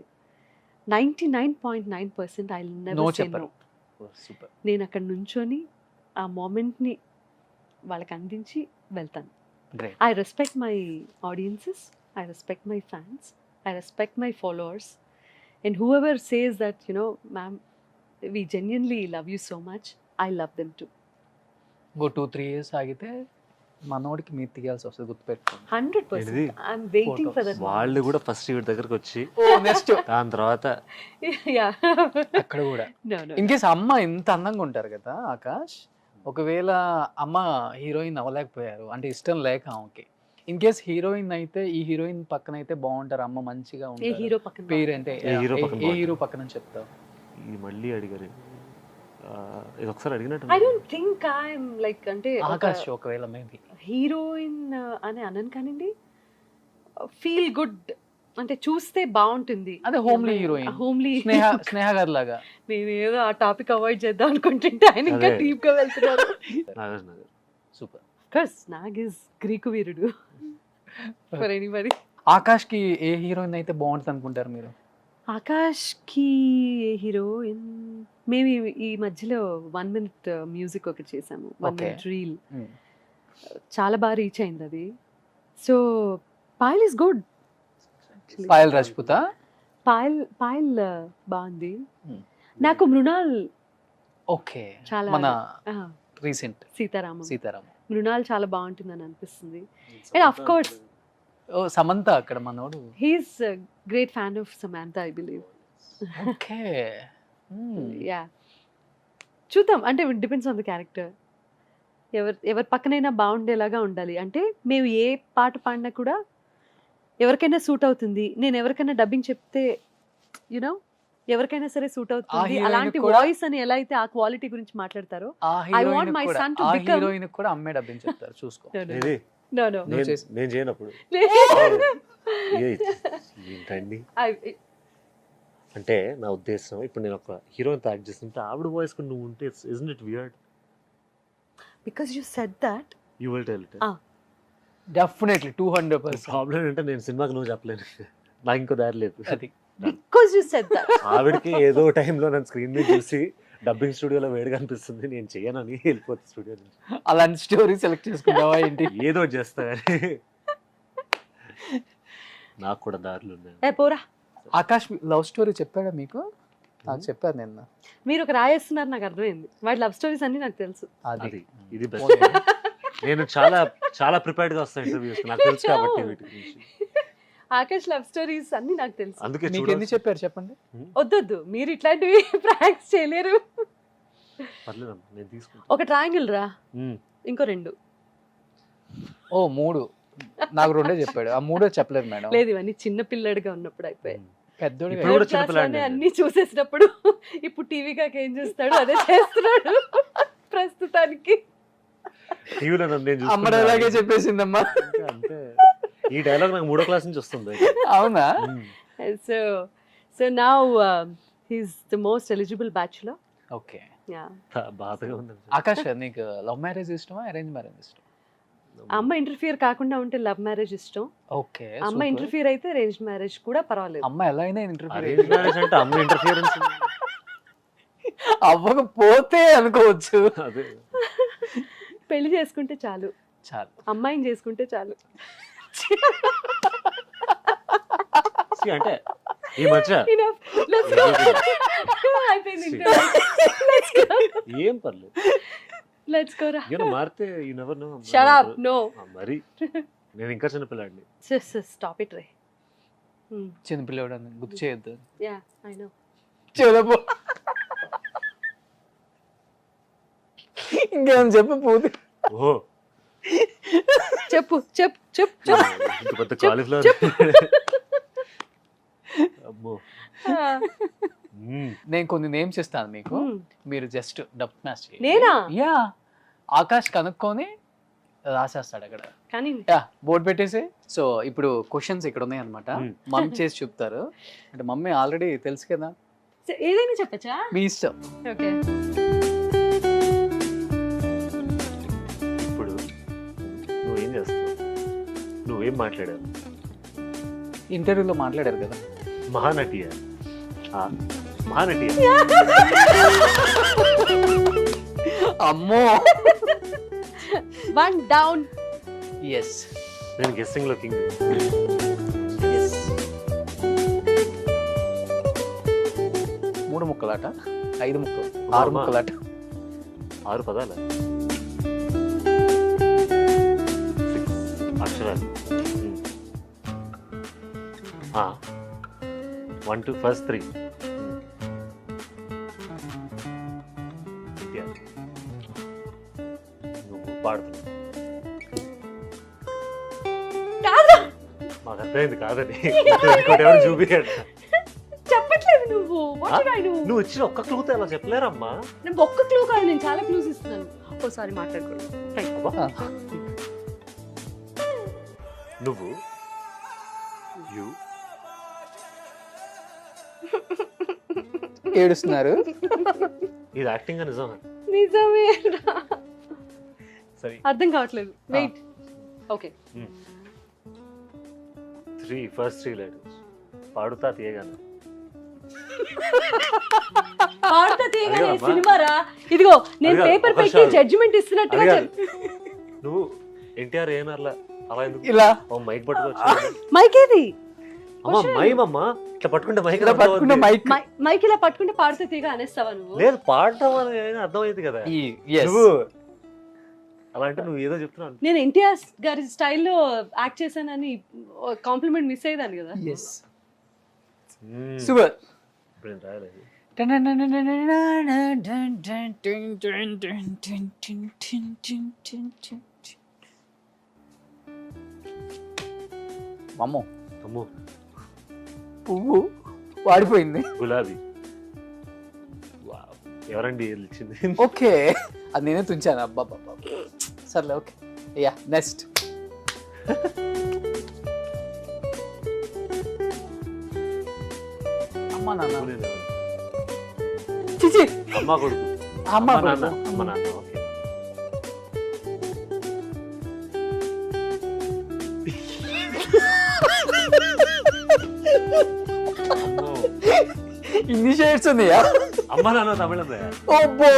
99.9% ఐ నో నెవర్ సే చెప్పరు. నో. సూపర్. నేను అక్కడ నుంచొని ఆ మూమెంట్ని వాళ్ళకి అందించి వెళ్తాను. Great. I respect my audiences, I respect my fans, I respect my followers, and whoever says that, you know, ma'am, we genuinely love you so much, I love them too. ఇంకో 2-3 years ఆగితే మనోడికి మీరు తీయాల్సి వస్తుంది, గుర్తుపెట్టుకోండి. 100%. ఏంటిది? I'm waiting for that. వాళ్ళు కూడా ఫస్ట్ వీడి దగ్గరకు వచ్చి నెక్స్ట్ దాని తర్వాత Yeah. అక్కడ కూడా No, no. ఇన్ కేస్ అమ్మ ఇంత అందంగా ఉంటారు కదా ఆకాష్, ఒకవేళ అమ్మ హీరోయిన్ అవ్వలేకపోయారు అంటే ఇష్టం లేక ఆమెకి, ఇన్ కేస్ హీరోయిన్ అయితే ఈ హీరోయిన్ పక్కన అయితే బాగుంటారు, అమ్మ మంచిగా ఏ ఉంటారు. హీరో పక్కన పేరు అంటే ఏ hero పక్కన ఏ హీరో పక్కన చెప్తావు? ఇది మళ్ళీ అడిగారు. ఇది ఒకసారి అడిగినట్టు I don't think I'm like అంటే ఆకాష్ ఒకవేళ మేబీ హీరోయిన్ అని అనను కానివ్వండి, ఫీల్ గుడ్ అంటే చూస్తే బాగుంటుంది. అదే homely heroine. హోమ్లీ. స్నేహ గారి లాగా. నేను ఏదో ఆ టాపిక్ అవాయిడ్ చేద్దాం అనుకుంటుంటే ఆయన ఇంకా అదే. డీప్ గా వెళ్తున్నారు. నాగార్జున గారు. Super. Cause Nag is Greek వీరుడు ఫర్ ఎనీబడి. ఆకాష్కి ఏ హీరోయిన్ అయితే బాగుంటుంది అనుకుంటారు మీరు? ఆకాష్కి ఏ హీరోయిన్, మేము ఈ మధ్యలో 1 minute మ్యూజిక్ ఒకటి చేసాము, 1 Okay. minute రీల్, చాలా బాగా రీచ్ అయింది అది. So Payal is good. Payal Rajput. Payal బాగుంది. Hmm. నాకు మృణాల్ ఓకే, చాలా మన ఆ, రీసెంట్ సీతారామం, సీతారాం. మృణాల్ చాలా బాగుంటుందని అనిపిస్తుంది. And of course oh Samantha అక్కడ మనోడు. He's great fan of Samantha I believe. Okay. Yeah, చూద్దాం, అంటే డిపెండ్స్ ఆన్ ద క్యారెక్టర్. ఎవరి పక్కనైనా బాగుండేలాగా ఉండాలి. అంటే మేము ఏ పాట పాడినా కూడా ఎవరికైనా సూట్ అవుతుంది. నేను ఎవరికైనా డబ్బింగ్ చెప్తే యునో ఎవరికైనా సరే సూట్ అవుతుంది. heroine అలాంటి కూడా- వాయిస్ అని ఎలా అయితే ఆ క్వాలిటీ గురించి మాట్లాడతారో, ఆ I want హీరోయిన్ my కూడా son to ఆ become- హీరోయిన్ కూడా అమ్మే డబ్బింగ్ చెప్తారు చూసుకో. ఇది నో నో నువ్వు చేసి- నేను చేయనప్పుడు ఏంటండి అంటే నా ఉద్దేశం, ఇప్పుడు నేను ఒక హీరోయిన్ యాక్ట్ చేస్తుంటే ఆవిడ వాయిస్ కూడా నువ్వు ఉంటే ఇస్n't it weird? Because you said that. You will tell it. Definitely 200%. Problem ఏంటంటే నేను సినిమాకి నువ్వు చెప్పలేను, నాకు ఇంకో దారి లేదు. అది బికాజ్ యూ సెడ్ దట్. ఆవిడకి ఏదో టైంలో నన్ను స్క్రీన్ మీద చూసి డబ్బింగ్ స్టూడియోలో వేడిగా అనిపిస్తుంది, నేను చెయ్యనని వెళ్ళిపోతుంది స్టూడియో నుంచి. అలాంటి స్టోరీ సెలెక్ట్ చేసుకుంటావా ఏంటి? ఏదో ఒకటి చేస్తా కానీ నాకు కూడా దారులు ఉన్నాయి. ఏ పోరా, ఆకాష్ లవ్ స్టోరీ చెప్పాడా మీకు? నాకు చెప్పారు నిన్న. మీరు ఒక రాయేస్తున్నారు, నాకు అర్థమైంది. వాటి లవ్ స్టోరీస్ అన్ని నాకు తెలుసు. అది అది ఇది బెస్ట్. నేను చాలా చాలా ప్రిపేర్డ్ గా వస్తాను ఇంటర్వ్యూస్, నాకు తెలుసు కాబట్టి వీటి గురించి. ఆకాష్ లవ్ స్టోరీస్ అన్ని నాకు తెలుసు. అందుకే మీకు చూడాల్సి- ఎన్ని చెప్పారు చెప్పండి. వద్దొద్దు, మీరు ఇట్లాంటివి ప్రాంక్స్ చేయలేరు. పర్లేదమ్మా, నేను తీసుకుంటా. ఒక ట్రయాంగిల్ రా, మ్మ్. ఇంకో 2. ఓ 3 నాకు 2 చెప్పాడు. ఆ 3 చెప్పలేదు మేడం. లేదు, ఇవన్నీ చిన్న పిల్లడిగా ఉన్నప్పుడు అయిపోయాయి. పెద్దోడు ఇప్పుడు కూడా Third class చిన్నపిల్లాడిని లోనే నేను. అన్ని చూసేసినప్పుడు ఇప్పుడు టీవీగా ఏం చేస్తాడు అదే చేస్తున్నాడు ప్రస్తుతానికి. టీవీలో నన్ను నేను అమ్మ చూసుకుంటా. అలాగే చెప్పేసిందమ్మా. అంతే, అంతే. ఈ డైలాగ్ నాకు 3వ క్లాస్ నుంచి వస్తుంది. అవునా? మ్మ్. So now he's the most eligible bachelor. Okay. Yeah, బాధగా ఉంది. ఆకాష్ నీకు లవ్ మ్యారేజ్ ఇష్టమా అరేంజ్ మ్యారేజ్ ఇష్టం? అమ్మ ఇంటర్ఫియర్ కాకుండా ఉంటే లవ్ మ్యారేజ్ ఇష్టం. ఓకే. అమ్మ ఇంటర్ఫియర్ అయితే అరేంజ్ మ్యారేజ్ కూడా పర్వాలేదు. అమ్మ ఎలా అయినా ఇంటర్వ్యూ అరేంజ్ మ్యారేజ్ అంటే అమ్మ ఇంటర్ఫియరెన్స్. అవ్వకపోతే అనుకోవచ్చు. అదే పెళ్లి చేసుకుంటే చాలు, చాలు. అమ్మాయిని చేసుకుంటే చాలు. See, అంటే ఈ మధ్య Enough. Let's go. అయిపోయింది interview. Let's go. ఏం పర్లేదు, Let's go రా. మారితే you never know. Shut up. No. మరి నేను ఇంకా చిన్న పిల్లాడిని. Stop it, Ray. చిన్నపిల్లడు గుర్తు చేయొద్దు. Yeah, I know. చూడపో. ఇంకేం చెప్పు పూర్తి. ఓహో, చెప్పు. ఇంత పెద్ద కాలీఫ్లవర్. అమ్మో. మ్మ్. నేను కొన్ని నేమ్స్ ఇస్తాను మీకు, Hmm. మీరు జస్ట్ డబ్ మ్యాచ్ చేయండి. నేనా? యా, ఆకాష్ కనుక్కొని రాసేస్తాడు అక్కడ. కానీ యా, బోర్డు పెట్టేసి. సో ఇప్పుడు క్వశ్చన్స్ ఇక్కడ ఉన్నాయి అనమాట. Hmm. మమ్మీ చేసి చెప్తారు. అంటే మమ్మీ ఆల్రెడీ తెలుసు కదా, ఏదైనా చెప్పచ్చా? మీ ఇష్టం. ఓకే. ఇప్పుడు నువ్వేం చేస్తావు, నువ్వేం మాట్లాడావు? ఇంటర్వ్యూలో మాట్లాడారు కదా. మహానటియా? మహానటియా? అమ్మో. 1 down. ఎస్ నేను గెస్సింగ్ లో కింగ్. ఎస్. 3 ముక్కలాట, 5 ముక్కలు, 6 అమ్మా. ముక్కలాట. 6 పదాలు, 6 అక్షరాలు. 1 2 ఫస్ట్ 3. నువ్వు పాడుతున్నావు. కాదు, మాకు అర్థమైంది కాదని. ఇంకోటి ఎవరు చూపించాడు. చెప్పట్లేదు నువ్వు. What did I do? నువ్వు ఇచ్చిన ఒక్క క్లూతో అలా చెప్పలేరమ్మా. నేను ఒక్క క్లూ కాదు, నేను చాలా క్లూస్ ఇస్తున్నాను. ఓసారి మాట్లాడకూడదు. అబ్బా. నువ్వు యు ఏడుస్తున్నారు. ఇది యాక్టింగ్ నిజం. నిజమే. సరే, అర్థం కావట్లేదు. వెయిట్. ఓకే. ఫస్ట్ 3 లెటర్స్ పాడుతా తీయగాను. పాడుతా తీయగానే అడిగావమ్మా? సినిమారా ఇదిగో నేను అడిగా, పేపర్ ఒక పెట్టి నిమిషం. జడ్జిమెంట్ ఇస్తున్నట్టుగా అడిగాను. నువ్వు ఎన్టీఆర్ ఏనర్లా అలా ఎందుకు ఇలా మైక్ పట్టుకోవచ్చు? మైక్ ఏది అమ్మా మైమమ్మా ఇట్లా పట్టుకుంటే మైక్ ఇలా పట్టుకున్న మైక్ మైక్ ఇలా పట్టుకుంటే పాడుతా తీగ అనేస్తావా నువ్వు? లేదు పాడటం అని అర్థమైంది కదా yes. నువ్వు అలా అంటే నువ్వు ఏదో చెప్తున్నావు. నేను ఎన్టీఆర్ గారి స్టైల్లో యాక్ట్ చేశానని కాంప్లిమెంట్ మిస్ అయ్యేదాన్ని కదా. yes సూపర్ ఇప్పుడు నేను రాయలేదు. అమ్మో అమ్మో పువ్వు వాడిపోయింది. గులాబీ. వావ్. ఎవరండి ఇది ఇచ్చింది? ఓకే అది నేనే తుంచాను. అబ్బా సర్లే ఓకే యా నెక్స్ట్. అమ్మా నాన్న చిచి అమ్మ కొడుకు. అమ్మ అమ్మ నాన్న. కొడుకు. అమ్మ నాన్న. ఓకే. అమ్మో. ఇన్ని షేడ్స్ ఉన్నాయా? అమ్మ నాన్న తమిళమ్మాయి. అబ్బో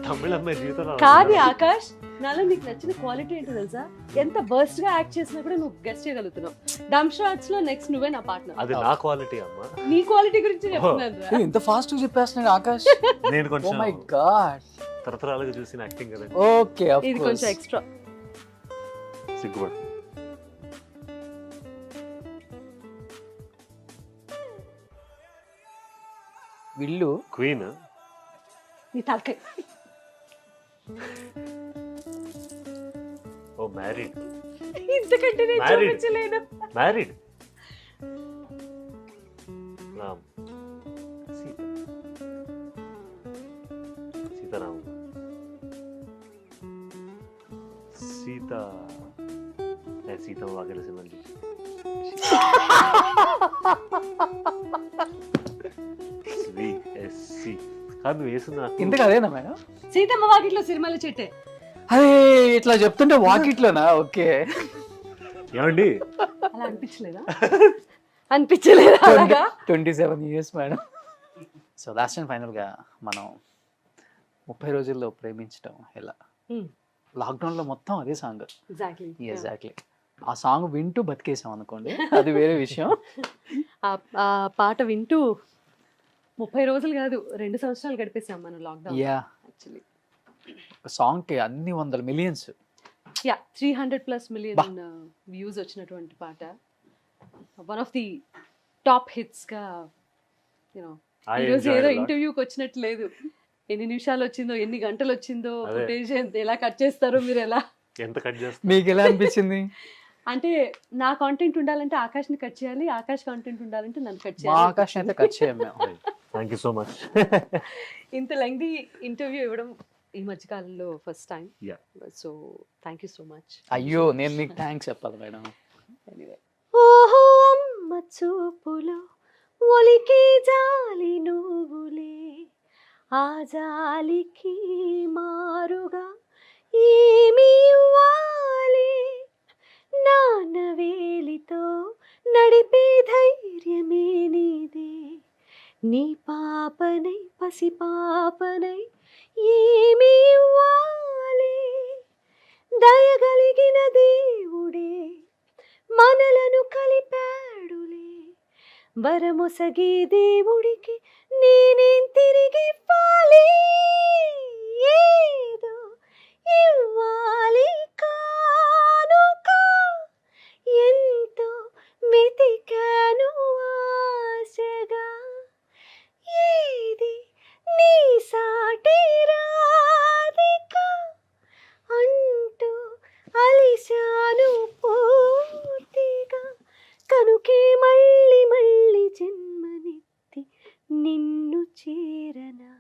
తమిళమ్మాయి జీవితంలో కాదు ఆకాష్, నాలో నీకు నచ్చిన క్వాలిటీ ఏంటో తెలుసా? ఎంత బర్స్ట్ గా యాక్ట్ చేసినా కూడా నువ్వు గెస్ట్ చేయగలుగుతున్నావు. డమ్ షాట్స్ లో నెక్స్ట్ నువ్వే నా పార్ట్నర్. అది నా క్వాలిటీ అమ్మా. నీ క్వాలిటీ గురించి చెప్తున్నాను రా. ఇంత ఫాస్ట్ చెప్పేస్తున్నాడు ఆకాష్. నేను ఓ కొంచెం మై గాడ్. తరతరాలుగా చూసిన యాక్టింగ్ కదా. ఓకే ఆఫ్ ఇది కొంచెం ఎక్స్ట్రా. సిగ్గుపడు. వీళ్ళు క్వీన్. నీ తలకాయ. ఓ మ్యారీడ్. ఇంతకంటే నేను Married. చూపించలేను. మ్యారీడ్. రామ్. సీత. సీతారామ. సీత. సీతమ్మ వాకిలి సినిమాకి. కాదు నువ్వు వేసింది నాకు. ఇంతకు అదేనా మేడం? సీతమ్మ వాకిట్లో సినిమాల చెట్టే. అరే ఇట్లా చెప్తుంటే వాకిట్లోనా? ఓకే ఏమండి అలా అనిపించలేదా? అనిపించలేదా అలాగా? 27 years madam. So last and ఫైనల్గా మనం 30 రోజుల్లో ప్రేమించడం ఎలా? Hmm. లాక్డౌన్లో మొత్తం అదే సాంగ్. ఎగ్జాక్ట్లీ. ఎగ్జాక్ట్లీ ఆ సాంగ్ వింటూ బతికేసాం అనుకోండి, అది వేరే విషయం. ఆ పాట వింటూ 30 రోజులు కాదు 2 సంవత్సరాలు గడిపేసాం మనం లాక్డౌన్. యా యాక్చువల్లీ సాంగ్కి అన్ని 100 millions. యా 300+ మిలియన్ వ్యూస్ వచ్చినటువంటి పాట. One of the top hits గా యూనో. ఈరోజు ఏదో ఇంటర్వ్యూకి వచ్చినట్టు లేదు. ఎన్ని నిమిషాలు వచ్చిందో, ఎన్ని గంటలు వచ్చిందో, అదే. ఫుటేజ్ ఎలా కట్ చేస్తారో మీరు ఎలా. ఎంత కట్ చేస్తా. మీకు ఎలా అనిపించింది? అంటే నా కాంటెంట్ ఉండాలంటే ఆకాష్ని కట్ చేయాలి, ఆకాష్ కాంటెంట్ ఉండాలంటే నన్ను కట్ మా చేయాలి. ఆకాశం అయితే కట్ చేయం మేము. Thank you so much. ఇంత లెంగ్ది ఇంటర్వ్యూ ఇవ్వడం ఈ మధ్య కాలంలో first time. Yeah. So thank you so much. అయ్యో నేను మీకు థ్యాంక్స్ చెప్పాలి మేడం. ఎనీవే. ఓహో అమ్మ చూపులో ఒలికి జాలి నువ్వులే, ఆ జాలికి మారుగా ఏమి ఇవ్వాలి, నాన్న వేలితో నడిపే ధైర్యమే నీదే, నీ పాపనై పసి పాపనై ఏమి ఇవ్వాలి, దయగలిగిన దేవుడే మనలను కలిపాడులే, వరమొసగే దేవుడికి నేనేం తిరిగి ఇవ్వాలి, ఏదో ఇవ్వాలి కానుక, ఎంతో వెతికాను ఆశగా, ఏది నీ సాటి రాధిక అంటూ అలిశాను పూర్తిగా, కనుకే మళ్ళీ మళ్ళీ జన్మనెత్తి నిన్ను చేరనా,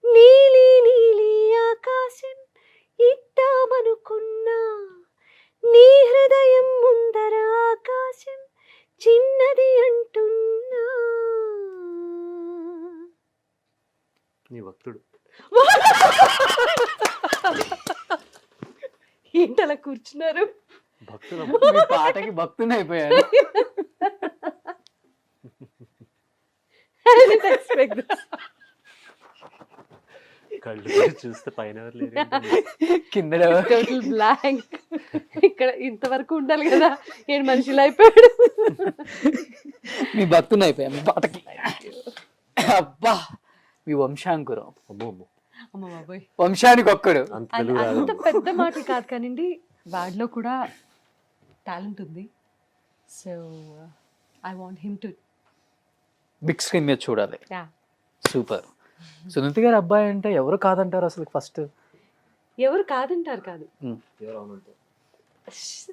నీలి నీలి ఆకాశం ఇద్దామనుకున్నా, నీ హృదయం ముందర ఆకాశం చిన్నది అంటున్నా. నీ భక్తుడు. ఏంటలా కూర్చున్నారు? భక్తులం. మీ పాటకి భక్తుని అయిపోయాను. I didn't expect this. కళ్ళు తెరిచి చూస్తే పైన ఎవరు లేరు ఏంటని. కింద Total blank. ఇక్కడ ఇంతవరకు ఉండాలి కదా, ఏడు మనుషులు అయిపోయాడు. మీ భక్తుని అయిపోయాను మీ పాటకి. అబ్బా మీ వంశాంకురం, అమ్మో అమ్మో అమ్మ బాబోయ్, వంశానికి ఒక్కడు. అంత తెలుగు రాదు. అంత పెద్ద మాటలు కాదు కానివ్వండి, వాడిలో కూడా టాలెంట్ ఉంది. So I want him to big screen మీద చూడాలి. యా. సూపర్. సునీత గారు అబ్బాయి అంటే ఎవరు కాదంటారు అసలు ఫస్ట్? ఎవరు కాదంటారు కాదు, ఎవరు అవునంటారు?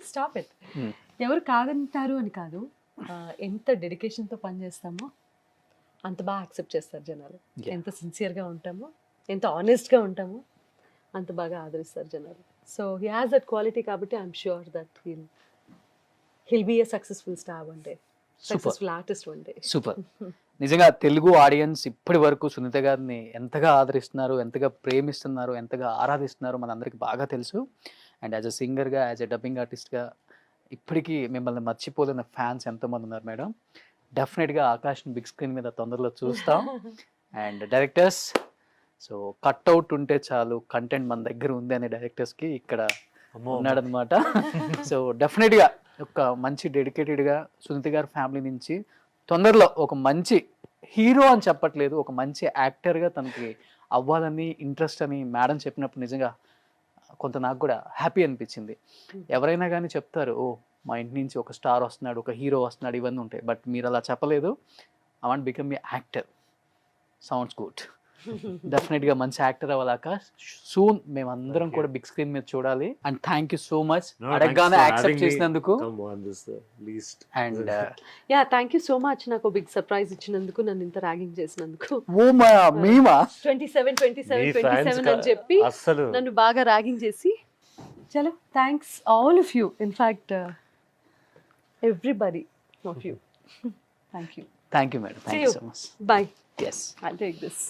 Stop it. ఎవరు కాదంటారు అని కాదు, ఎంత డెడికేషన్తో పనిచేస్తామో అంత బాగా యాక్సెప్ట్ చేస్తారు జనాలు. Yeah. ఎంత సిన్సియర్గా ఉంటామో, ఎంత ఆనెస్ట్గా ఉంటామో అంత బాగా ఆదరిస్తారు జనాలు. So he has that quality కాబట్టి I'm sure that he'll be a successful star one day, successful artist one day. Super. నిజంగా తెలుగు ఆడియన్స్ ఇప్పటి వరకు సునీత గారిని ఎంతగా ఆదరిస్తున్నారు, ఎంతగా ప్రేమిస్తున్నారు, ఎంతగా ఆరాధిస్తున్నారు మనందరికీ బాగా తెలుసు. అండ్ యాజ్ అ సింగర్గా, యాజ్ అ డబ్బింగ్ ఆర్టిస్ట్గా ఇప్పటికీ మిమ్మల్ని మర్చిపోలేని ఫ్యాన్స్ ఎంతోమంది ఉన్నారు మేడం. డెఫినెట్గా ఆకాష్ని బిగ్ స్క్రీన్ మీద తొందరలో చూస్తాం. అండ్ డైరెక్టర్స్, సో కట్అవుట్ ఉంటే చాలు, కంటెంట్ మన దగ్గర ఉంది అనే డైరెక్టర్స్కి ఇక్కడ అమ్మో ఉన్నాడనమాట. సో డెఫినెట్గా ఒక మంచి డెడికేటెడ్గా సునీత గారి ఫ్యామిలీ నుంచి తొందరలో ఒక మంచి హీరో అని చెప్పట్లేదు, ఒక మంచి యాక్టర్గా తనకి అవ్వాలని ఇంట్రెస్ట్ అని మేడం చెప్పినప్పుడు నిజంగా కొంత నాకు కూడా హ్యాపీ అనిపించింది. ఎవరైనా కానీ చెప్తారు, ఓ మా ఇంటి నుంచి ఒక స్టార్ వస్తున్నాడు, ఒక హీరో వస్తున్నాడు, ఇవన్నీ ఉంటాయి. బట్ మీరు అలా చెప్పలేదు. I want become a actor. Sounds good. డెఫినెట్గా మంచి యాక్టర్ అవ్వాలాక సూన్ మేమందరం కూడా బిగ్ స్క్రీన్ మీద చూడాలి. And thank you so much అడగగానే యాక్సెప్ట్ చేసినందుకు. And yeah, thank you so much. నాకు బిగ్ సర్ప్రైజ్ ఇచ్చినందుకు, నన్ను ఇంత ర్యాగింగ్ చేసినందుకు. ఓ మేమా 27 అని చెప్పి అసలు నన్ను బాగా ర్యాగింగ్ చేసి, చలో thanks all of you, in fact everybody of you. Thank you. Thank you madam. Thank you so much. Bye. Yes. I'll take this.